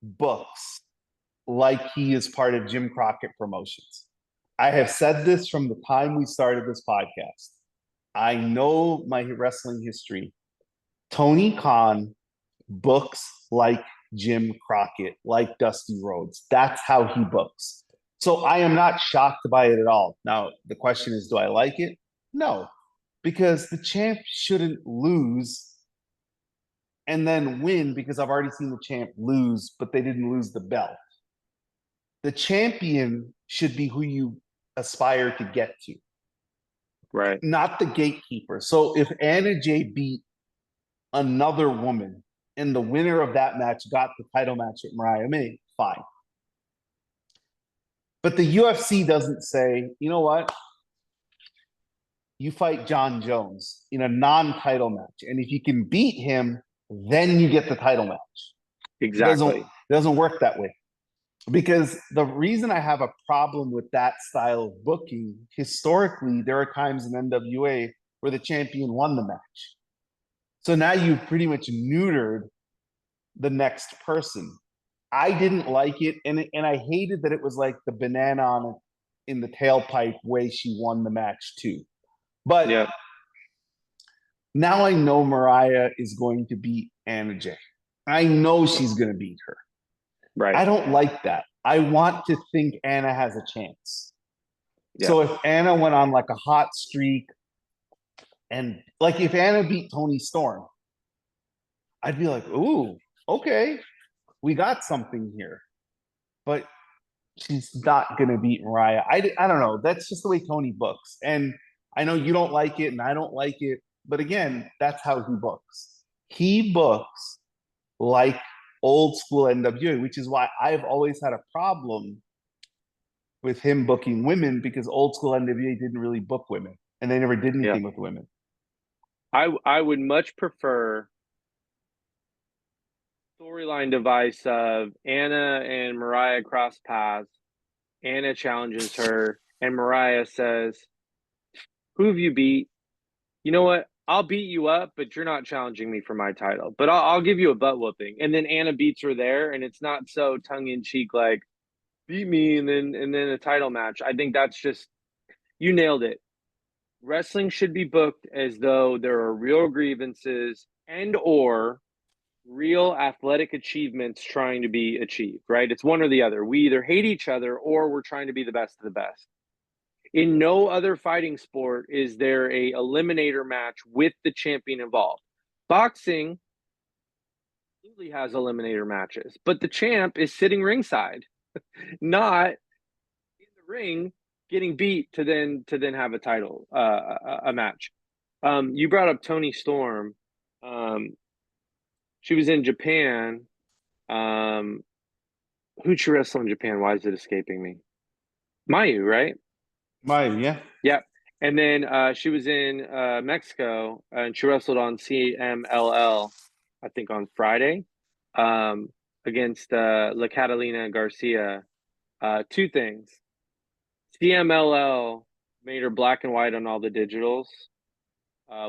books like he is part of Jim Crockett Promotions. I have said this from the time we started this podcast. I know my wrestling history. Tony Khan books like Jim Crockett, like Dusty Rhodes. That's how he books. So I am not shocked by it at all. Now, the question is, do I like it? No, because the champ shouldn't lose and then win because I've already seen the champ lose, but they didn't lose the belt. The champion should be who you aspire to get to, Right. not the gatekeeper. So if Anna Jay beat another woman and the winner of that match got the title match at Mariah May, fine. But the UFC doesn't say, you know what? You fight John Jones in a non-title match. And if you can beat him, then you get the title match. Exactly. It doesn't work that way. Because the reason I have a problem with that style of booking, historically, there are times in NWA where the champion won the match. So now you've pretty much neutered the next person. I didn't like it, and I hated that it was like the banana on in the tailpipe way she won the match too. But Yeah. now I know Mariah is going to beat Anna Jay. I know she's going to beat her. Right. I don't like that. I want to think Anna has a chance. Yeah. So if Anna went on like a hot streak, and like if Anna beat Tony Storm, I'd be like, ooh, okay, we got something here. But she's not going to beat Mariah. I don't know. That's just the way Tony books. And I know you don't like it and I don't like it. But again, that's how he books. He books like old school NWA, which is why I've always had a problem with him booking women because old school NWA didn't really book women and they never did Yeah. anything with women. I would much prefer storyline device of Anna and Mariah cross paths. Anna challenges her, and Mariah says, "Who have you beat? You know what? I'll beat you up, but you're not challenging me for my title. But I'll give you a butt whooping." And then Anna beats her there, and it's not so tongue in cheek like beat me and then a title match. I think that's just you nailed it. Wrestling should be booked as though there are real grievances and or real athletic achievements trying to be achieved, right? It's one or the other. We either hate each other or we're trying to be the best of the best. In no other fighting sport is there a eliminator match with the champion involved. Boxing absolutely has eliminator matches, but the champ is sitting ringside, not in the ring getting beat to then have a title a match. You brought up Tony Storm. She was in Japan. Who'd she wrestle in Japan? Why is it escaping me? Mayu, right? Yeah. Yeah. And then she was in Mexico and she wrestled on CMLL, I think on Friday, um, against La Catalina Garcia. Two things. CMLL made her black and white on all the digitals,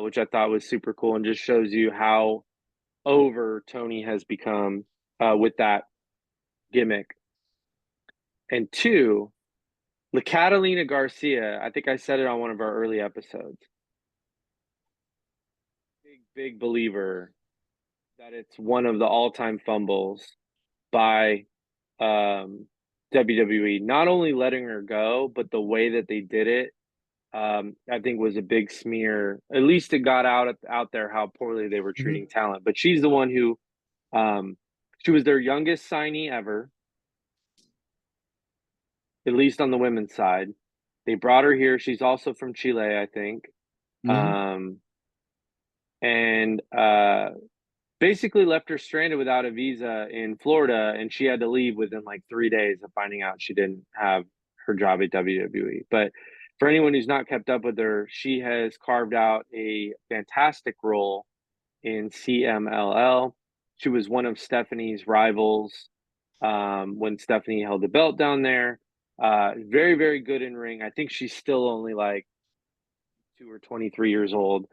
which I thought was super cool and just shows you how over Tony has become with that gimmick. And two, La Catalina Garcia, I think I said it on one of our early episodes. Big believer that it's one of the all-time fumbles by WWE. Not only letting her go, but the way that they did it, I think was a big smear. At least it got out there how poorly they were Mhm. treating talent. But she's the one who, she was their youngest signee ever, at least on the women's side. They brought her here. She's also from Chile, I think. Mhm. Um, and basically left her stranded without a visa in Florida, and she had to leave within like 3 days of finding out she didn't have her job at WWE. But for anyone who's not kept up with her, she has carved out a fantastic role in CMLL. She was one of Stephanie's rivals when Stephanie held the belt down there. Very, very good in ring. I think she's still only like 2 or 23 years old,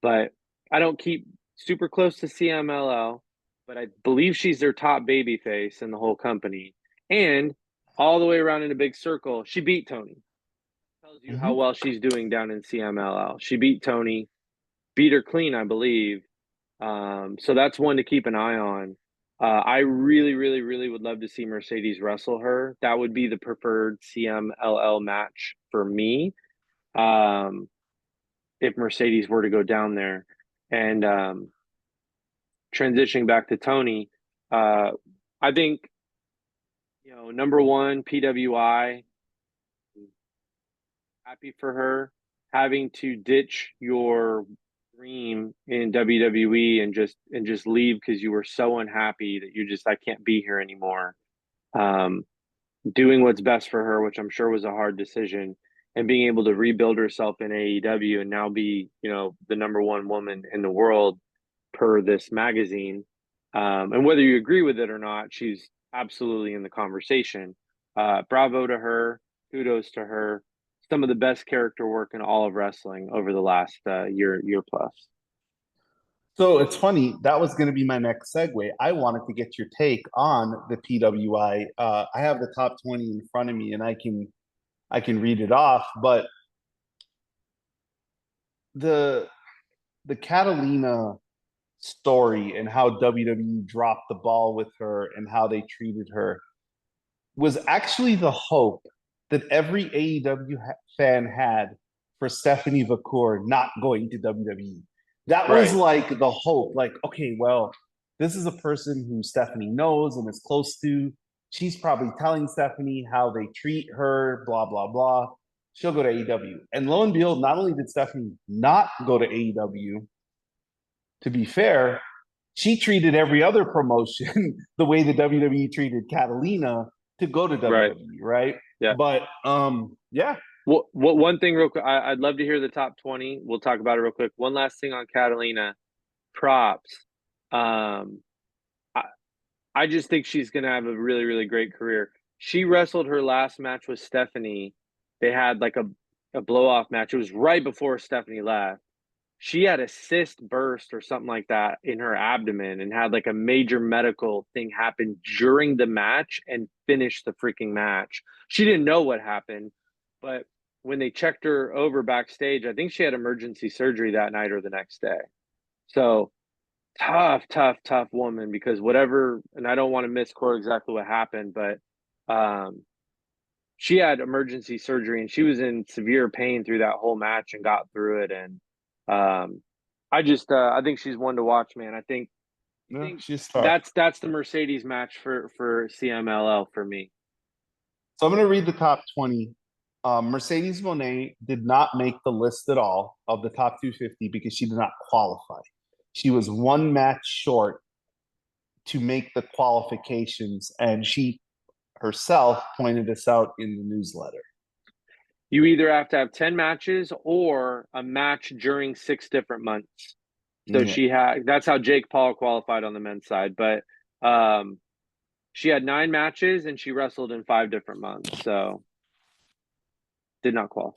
but I don't keep super close to CMLL, but I believe she's their top baby face in the whole company. And all the way around in a big circle, she beat Tony. Tells you how Mhm. well she's doing down in CMLL. She beat Tony, beat her clean, I believe. So that's one to keep an eye on. I really, really, really would love to see Mercedes wrestle her. That would be the preferred CMLL match for me. Um, if Mercedes were to go down there. And transitioning back to Tony, uh, I think, number one, PWI, happy for her having to ditch your dream in WWE and just leave because you were so unhappy that you just I can't be here anymore. Um, Doing what's best for her, which I'm sure was a hard decision, and being able to rebuild herself in AEW and now be, the number one woman in the world per this magazine. And whether you agree with it or not, she's absolutely in the conversation. Bravo to her. Kudos to her. Some of the best character work in all of wrestling over the last year plus. So it's funny. That was going to be my next segue. I wanted to get your take on the PWI. I have the top 20 in front of me, and I can read it off. But the the Catalina story and how WWE dropped the ball with her and how they treated her was actually the hope that every AEW fan had for Stephanie Vacour not going to WWE. That was Right. like the hope. Like, okay, well, this is a person who Stephanie knows and is close to. She's probably telling Stephanie how they treat her, blah, blah, blah. She'll go to AEW. And lo and behold, not only did Stephanie not go to AEW, to be fair, she treated every other promotion the way the WWE treated Catalina to go to Right. WWE, right? Yeah. But yeah. What one thing real quick? I'd love to hear the top 20. We'll talk about it real quick. One last thing on Catalina. Props. Um, I, I just think she's going to have a really, really great career. She wrestled her last match with Stephanie. They had like a blow off match. It was right before Stephanie left. She had a cyst burst or something like that in her abdomen and had like a major medical thing happen during the match and finished the freaking match. She didn't know what happened, but when they checked her over backstage, I think she had emergency surgery that night or the next day. So tough, tough, tough woman because whatever, and I don't want to misquote exactly what happened, but um, she had emergency surgery and she was in severe pain through that whole match and got through it. And um, I think she's one to watch, man. I No, think she's a star. that's the Mercedes match for CMLL for me. So I'm going to read the top 20. Mercedes Monet did not make the list at all of the top 250 because she did not qualify. She was one match short to make the qualifications, and she herself pointed this out in the newsletter. You either have to have 10 matches or a match during 6 different months. So Yeah. that's how Jake Paul qualified on the men's side. But she had 9 matches and she wrestled in 5 different months. So did not qualify.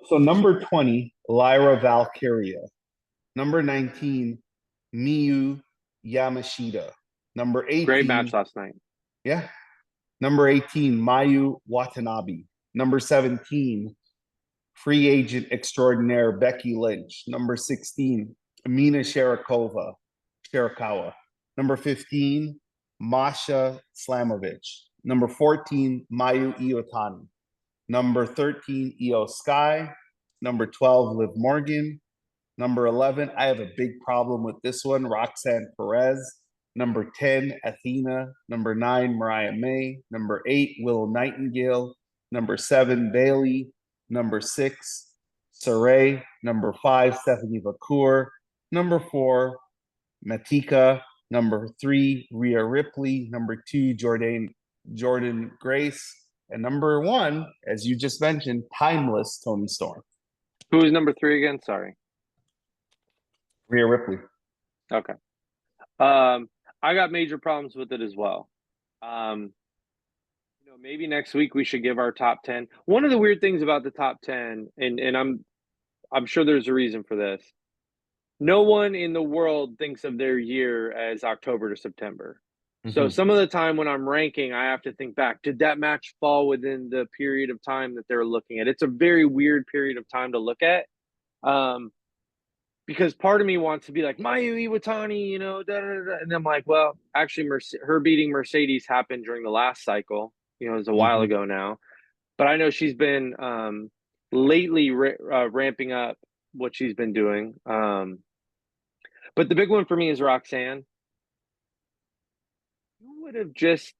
So number 20, Lyra Valkyria. Number 19, Miyu Yamashita. Number Great match 18, last night. yeah. Number 18, Mayu Watanabe. Number 17, free agent extraordinaire Becky Lynch. Number 16, Amina Sharakawa. Number 15, Masha Slamovich. Number 14, Mayu Iotani. Number 13, Io Sky. Number 12, Liv Morgan. Number 11, I have a big problem with this one, Roxanne Perez. Number 10, Athena. Number 9, Mariah May. Number 8, Willow Nightingale. Number 7, Bailey. Number 6, Saray. Number 5, Stephanie Vacour. Number 4, Matika. Number 3, Rhea Ripley. Number 2, Jordan Grace. And number 1, as you just mentioned, timeless Toni Storm. Who was number 3 again? Sorry. Rhea Ripley. Okay. I got major problems with it as well. Maybe next week we should give our top 10. One of the weird things about the top 10, and I'm sure there's a reason for this. No one in the world thinks of their year as October to September. So some of the time when I'm ranking, I have to think back, did that match fall within the period of time that they're looking at? It's a very weird period of time to look at. Because part of me wants to be like Mayu Iwatani, and I'm like, well, actually, her beating Mercedes happened during the last cycle. It was a while ago now, but I know she's been lately ramping up what she's been doing. But the big one for me is Roxanne. You would have just,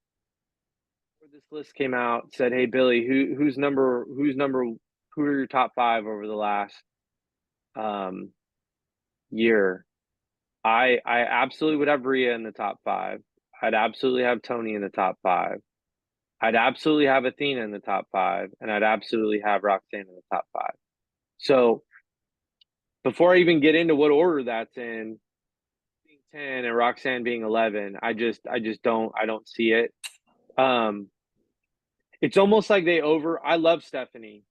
before this list came out, said, "Hey Billy, who are your top 5 over the last year?" I absolutely would have Rhea in the top 5. I'd absolutely have Toni in the top 5. I'd absolutely have Athena in the top 5, and I'd absolutely have Roxanne in the top 5. So before I even get into what order that's in, being 10 and Roxanne being 11, I just don't see it. It's almost like I love Stephanie.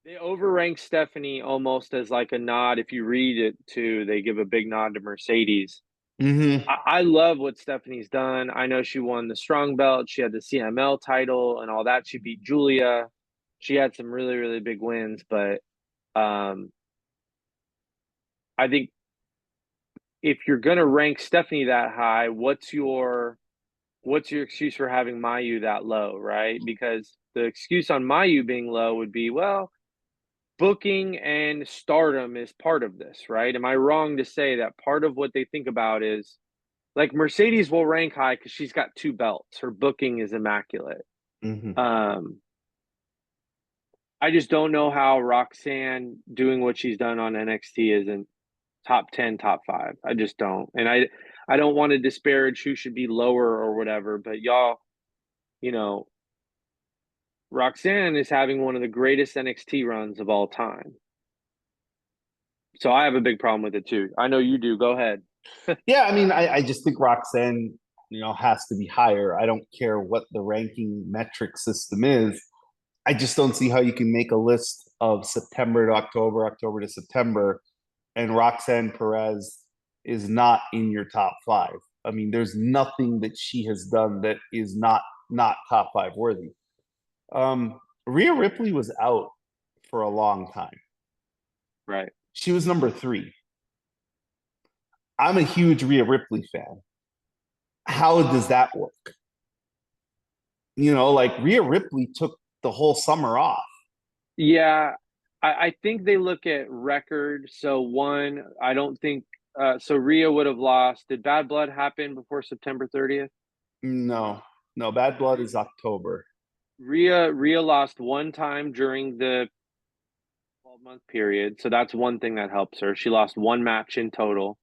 They overrank Stephanie almost as like a nod. If you read it too, they give a big nod to Mercedes. I love what Stephanie's done. I know she won the strong belt. She had the CML title and all that. She beat Julia. She had some really, really big wins. But I think if you're going to rank Stephanie that high, what's your excuse for having Mayu that low, right? Because the excuse on Mayu being low would be, well, booking and stardom is part of this, right? Am I wrong to say that part of what they think about is, like, Mercedes will rank high because she's got 2 belts. Her booking is immaculate. I just don't know how Roxanne doing what she's done on NXT isn't top 10, top 5. I just don't. And I don't want to disparage who should be lower or whatever, but y'all, Roxanne is having one of the greatest NXT runs of all time. So I have a big problem with it too. I know you do. Go ahead. Yeah, I mean, I just think Roxanne, has to be higher. I don't care what the ranking metric system is. I just don't see how you can make a list of September to October, October to September, and Roxanne Perez is not in your top 5. I mean, there's nothing that she has done that is not top 5 worthy. Rhea Ripley was out for a long time. Right. She was number 3. I'm a huge Rhea Ripley fan. How does that work? Like Rhea Ripley took the whole summer off. Yeah, I think they look at record. So one, I don't think so Rhea would have lost. Did Bad Blood happen before September 30th? No, Bad Blood is October. Rhea lost one time during the 12-month period. So that's one thing that helps her. She lost one match in total.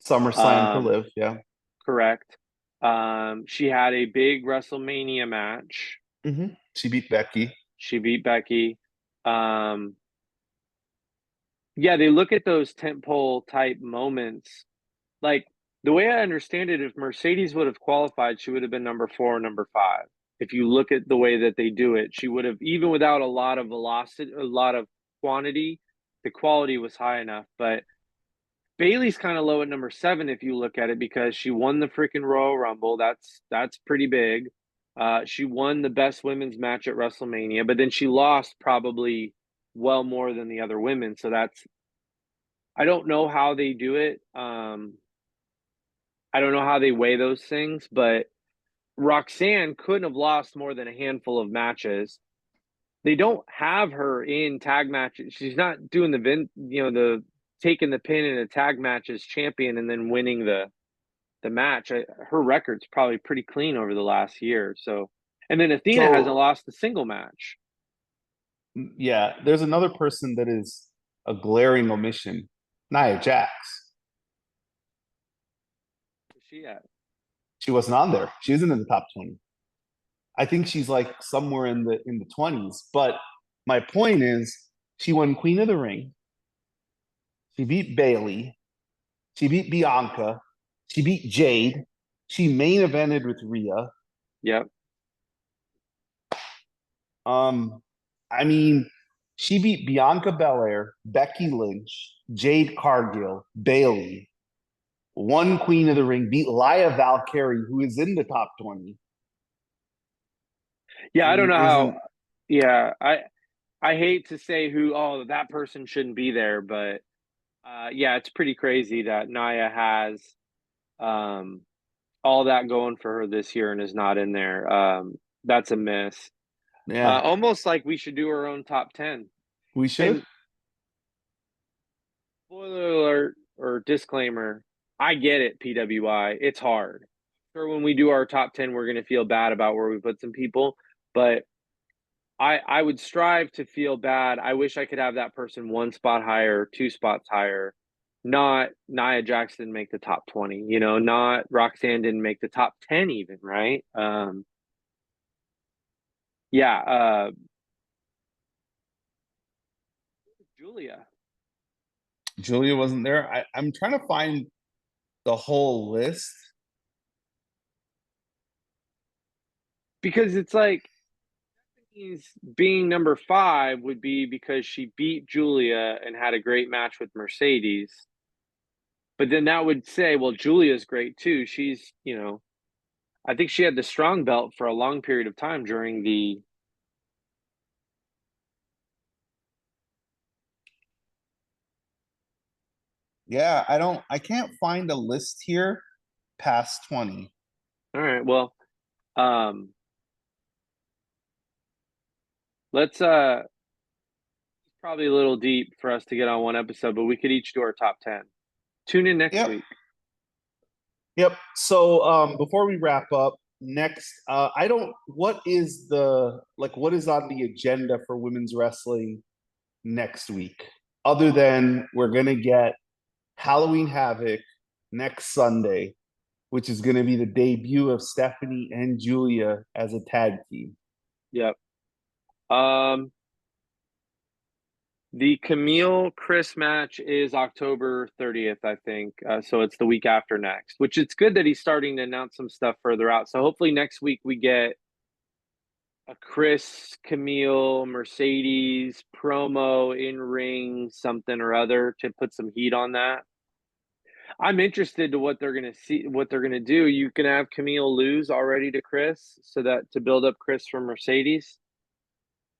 SummerSlam to Liv, yeah. Correct. She had a big WrestleMania match. She beat Becky. She beat Becky. Yeah, they look at those tentpole type moments. Like the way I understand it, if Mercedes would have qualified, she would have been number 4 or number 5. If you look at the way that they do it, she would have, even without a lot of velocity, a lot of quantity, the quality was high enough. But Bailey's kind of low at number 7 if you look at it, because she won the freaking Royal Rumble. That's pretty big. She won the best women's match at WrestleMania, but then she lost probably well more than the other women. So that's, I don't know how they do it. I don't know how they weigh those things, but Roxanne couldn't have lost more than a handful of matches. They don't have her in tag matches. She's not doing the taking the pin in a tag match as champion and then winning the match. Her record's probably pretty clean over the last year. So, and then Athena hasn't So lost a single match. yeah, there's another person that is a glaring omission. Nia Jax. Where's she at? She wasn't on there. She isn't in the top 20. I think she's like somewhere in the 20s. But my point is, she won Queen of the Ring. She beat Bailey. She beat Bianca. She beat Jade. She main evented with Rhea. Yep. Um, I mean, she beat Bianca Belair, Becky Lynch, Jade Cargill, Bailey, won Queen of the Ring, beat Laya Valkyrie, who is in the top 20. Yeah, I don't And know how. isn't Yeah, I hate to say who. Oh, that person shouldn't be there, but yeah, it's pretty crazy that Naya has um, all that going for her this year and is not in there. That's a miss. yeah, Almost like we should do our own top 10. we should. And spoiler alert or disclaimer, I get it, PWI. It's hard. Sure, when we do our top 10, we're going to feel bad about where we put some people, but I would strive to feel bad. I wish I could have that person one spot higher, 2 spots higher. Not Nia Jax didn't make the top 20, not Roxanne didn't make the top 10 even, right? Yeah, Julia. Julia wasn't there. I'm trying to find the whole list. Because it's like being number 5 would be because she beat Julia and had a great match with Mercedes. But then that would say, well, Julia's great too. She's, I think she had the strong belt for a long period of time during the. Yeah, I can't find a list here past 20. All right, well, um, let's probably a little deep for us to get on one episode, but we could each do our top 10. Tune in next Yep. week. Yep. So before we wrap up, next I don't what is on the agenda for women's wrestling next week? Other than we're gonna get Halloween Havoc next Sunday, which is gonna be the debut of Stephanie and Julia as a tag team. Yep. Um, the Camille Chris match is October 30th, I think. So it's the week after next, which it's good that he's starting to announce some stuff further out. So hopefully next week we get a Chris, Camille, Mercedes promo in ring, something or other to put some heat on that. I'm interested to what they're gonna see, what they're gonna do. You can have Camille lose already to Chris, so that to build up Chris from Mercedes.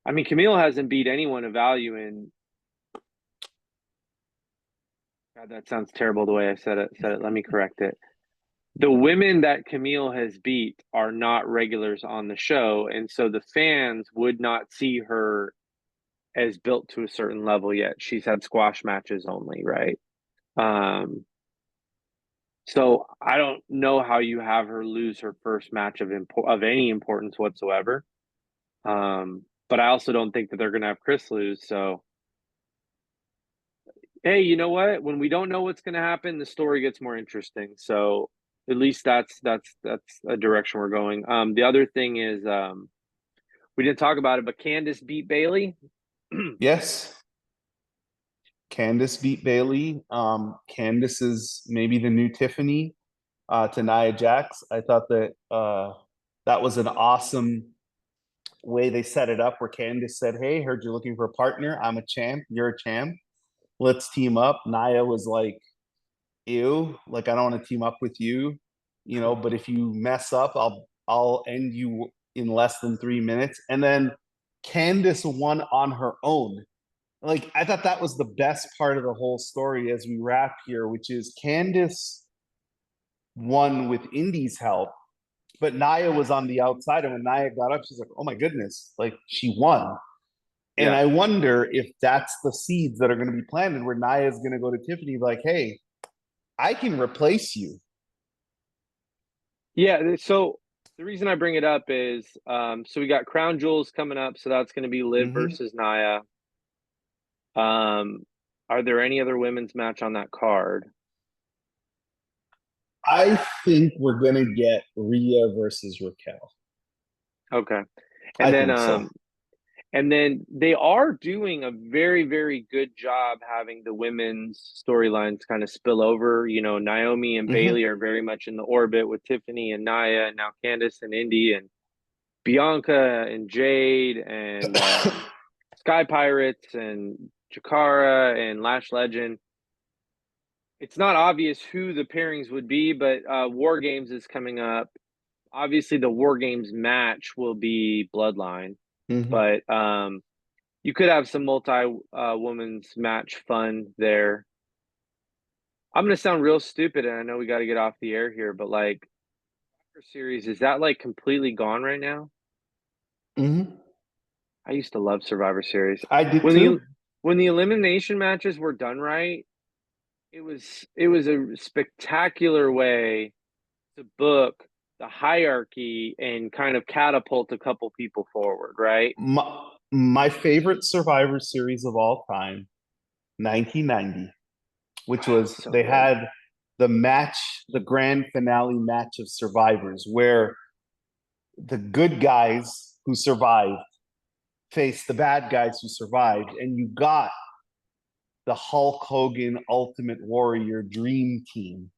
I mean, Camille hasn't beat anyone of value in. God, that sounds terrible the way I said it. Let me correct it. The women that Camille has beat are not regulars on the show, and so the fans would not see her as built to a certain level yet. She's had squash matches only, right? Um, so I don't know how you have her lose her first match of any importance whatsoever. But I also don't think that they're going to have Chris lose. So hey, you know what? When we don't know what's going to happen, the story gets more interesting. So at least that's a direction we're going. The other thing is we didn't talk about it, but Candice beat Bailey. Yes. Candice beat Bailey. Candice is maybe the new Tiffany to Nia Jax. I thought that that was an awesome way they set it up where Candice said, "Hey, heard you're looking for a partner. I'm a champ. You're a champ. Let's team up." Nia was like, "Ew, like I don't want to team up with you, but if you mess up, I'll end you in less than 3 minutes." And then Candice won on her own. Like I thought that was the best part of the whole story as we wrap here, which is Candice won with Indy's help, but Nia was on the outside. And when Nia got up, she's like, "Oh my goodness, like she won." And Yeah. I wonder if that's the seeds that are going to be planted where Nia is going to go to Tiffany like, "Hey, I can replace you." Yeah. So the reason I bring it up is so we got Crown Jewels coming up. So that's going to be Liv Mm-hmm. versus Nia. Um, are there any other women's match on that card? I think we're going to get Rhea versus Raquel. Okay. I And then think so. and then they are doing a very, very good job having the women's storylines kind of spill over. You know, Naomi and Mm-hmm. Bailey are very much in the orbit with Tiffany and Nia, and now Candice and Indy and Bianca and Jade and Sky Pirates and Jakara and Lash Legend. It's not obvious who the pairings would be, but War Games is coming up. Obviously, the War Games match will be Bloodline, Mm-hmm. but you could have some multi women's match fun there. I'm gonna sound real stupid, and I know we got to get off the air here, but like Survivor Series, is that like completely gone right now? Mm-hmm. I used to love Survivor Series I did when too. the elimination matches were done right. It was a spectacular way to book the hierarchy and kind of catapult a couple people forward, right? My favorite Survivor series of all time, 1990, which Oh, was so they good. had the match, the grand finale match of survivors, where the good guys who survived faced the bad guys who survived, and you got the Hulk Hogan Ultimate Warrior Dream Team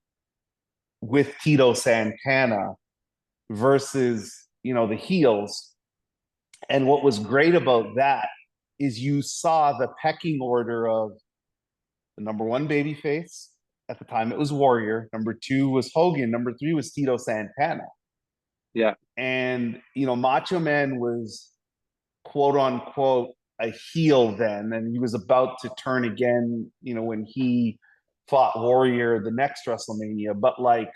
with Tito Santana versus the heels. And what was great about that is you saw the pecking order of the number one babyface. At the time, it was Warrior. Number two was Hogan. Number three was Tito Santana. Yeah, And, Macho Man was quote unquote a heel then. And he was about to turn again, when he fought Warrior the next WrestleMania. But like,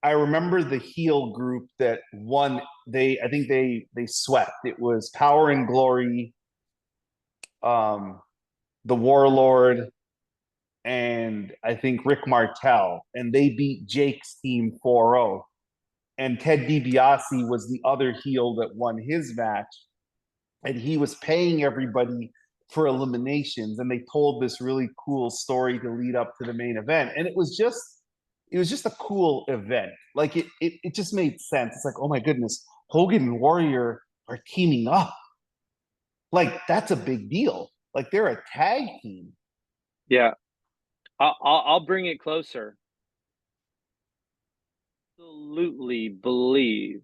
I remember the heel group that won. I think they swept. It was Power and Glory, um, the Warlord, and I think Rick Martel, and they beat Jake's team 4-0. And Ted DiBiase was the other heel that won his match, and he was paying everybody for eliminations. And they told this really cool story to lead up to the main event, and it was just a cool event. Like it just made sense. It's like, oh my goodness, Hogan and Warrior are teaming up. Like that's a big deal. Like they're a tag team. yeah. I'll bring it closer. Absolutely believe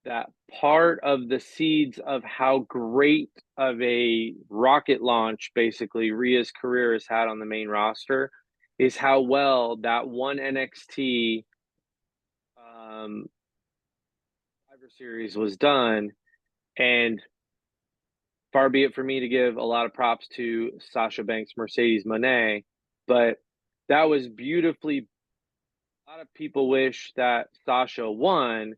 that part of the seeds of how great of a rocket launch basically Rhea's career has had on the main roster is how well that one NXT Survivor Series was done. And far be it for me to give a lot of props to Sasha Banks, Mercedes Moné, but that was beautifully. A lot of people wish that Sasha won,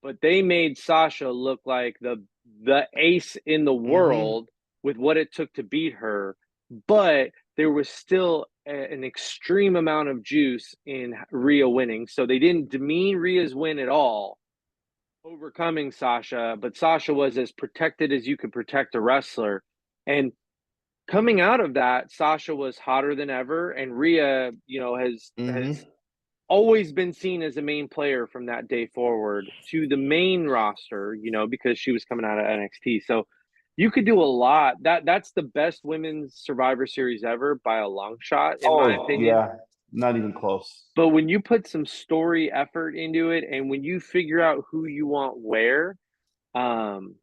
but they made Sasha look like the ace in the Mm-hmm. world with what it took to beat her. But there was still an extreme amount of juice in Rhea winning, so they didn't demean Rhea's win at all, overcoming Sasha. But Sasha was as protected as you could protect a wrestler, and coming out of that, Sasha was hotter than ever, and Rhea, has Mm-hmm. always been seen as a main player from that day forward to the main roster, because she was coming out of NXT. So You could do a lot. That's the best women's Survivor Series ever by a long shot, in my Oh opinion. yeah, not even close. But when you put some story effort into it, and when you figure out who you want where, um,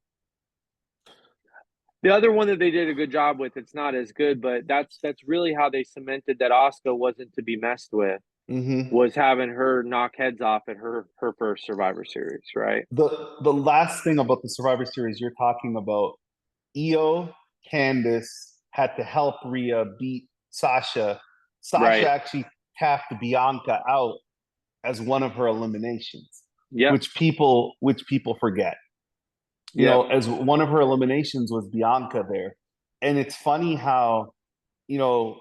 the other one that they did a good job with, it's not as good, but that's really how they cemented that Asuka wasn't to be messed with. Hmm. Was having her knock heads off at her first Survivor Series, right? The last thing about the Survivor Series you're talking about, Io, Candice had to help Rhea beat Sasha. Sasha Right. actually tapped Bianca out as one of her eliminations, Yep. which people forget. You Yep. know, as one of her eliminations was Bianca there. And it's funny how, you know,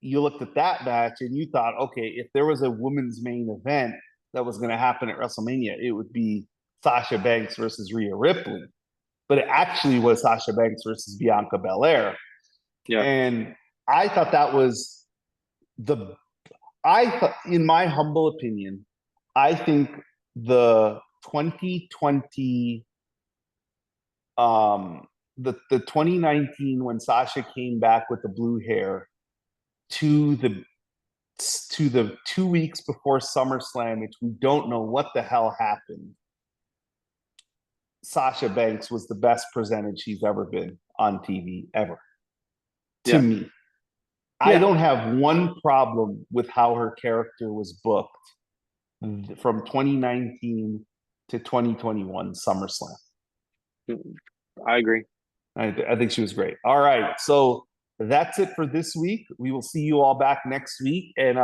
you looked at that match and you thought, okay, if there was a women's main event that was going to happen at WrestleMania, it would be Sasha Banks versus Rhea Ripley. But it actually was Sasha Banks versus Bianca Belair. Yep. And I thought that was the, I thought, in my humble opinion, I think the 2020, um, the 2019 when Sasha came back with the blue hair to the 2 weeks before SummerSlam, which we don't know what the hell happened. Sasha Banks was the best presented she's ever been on TV ever. To Yep. me, I Yeah. don't have one problem with how her character was booked from 2019 to 2021 SummerSlam. I agree. I think she was great. All right, so that's it for this week. We will see you all back next week, and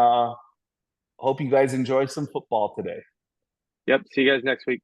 hope you guys enjoy some football today. Yep. See you guys next week.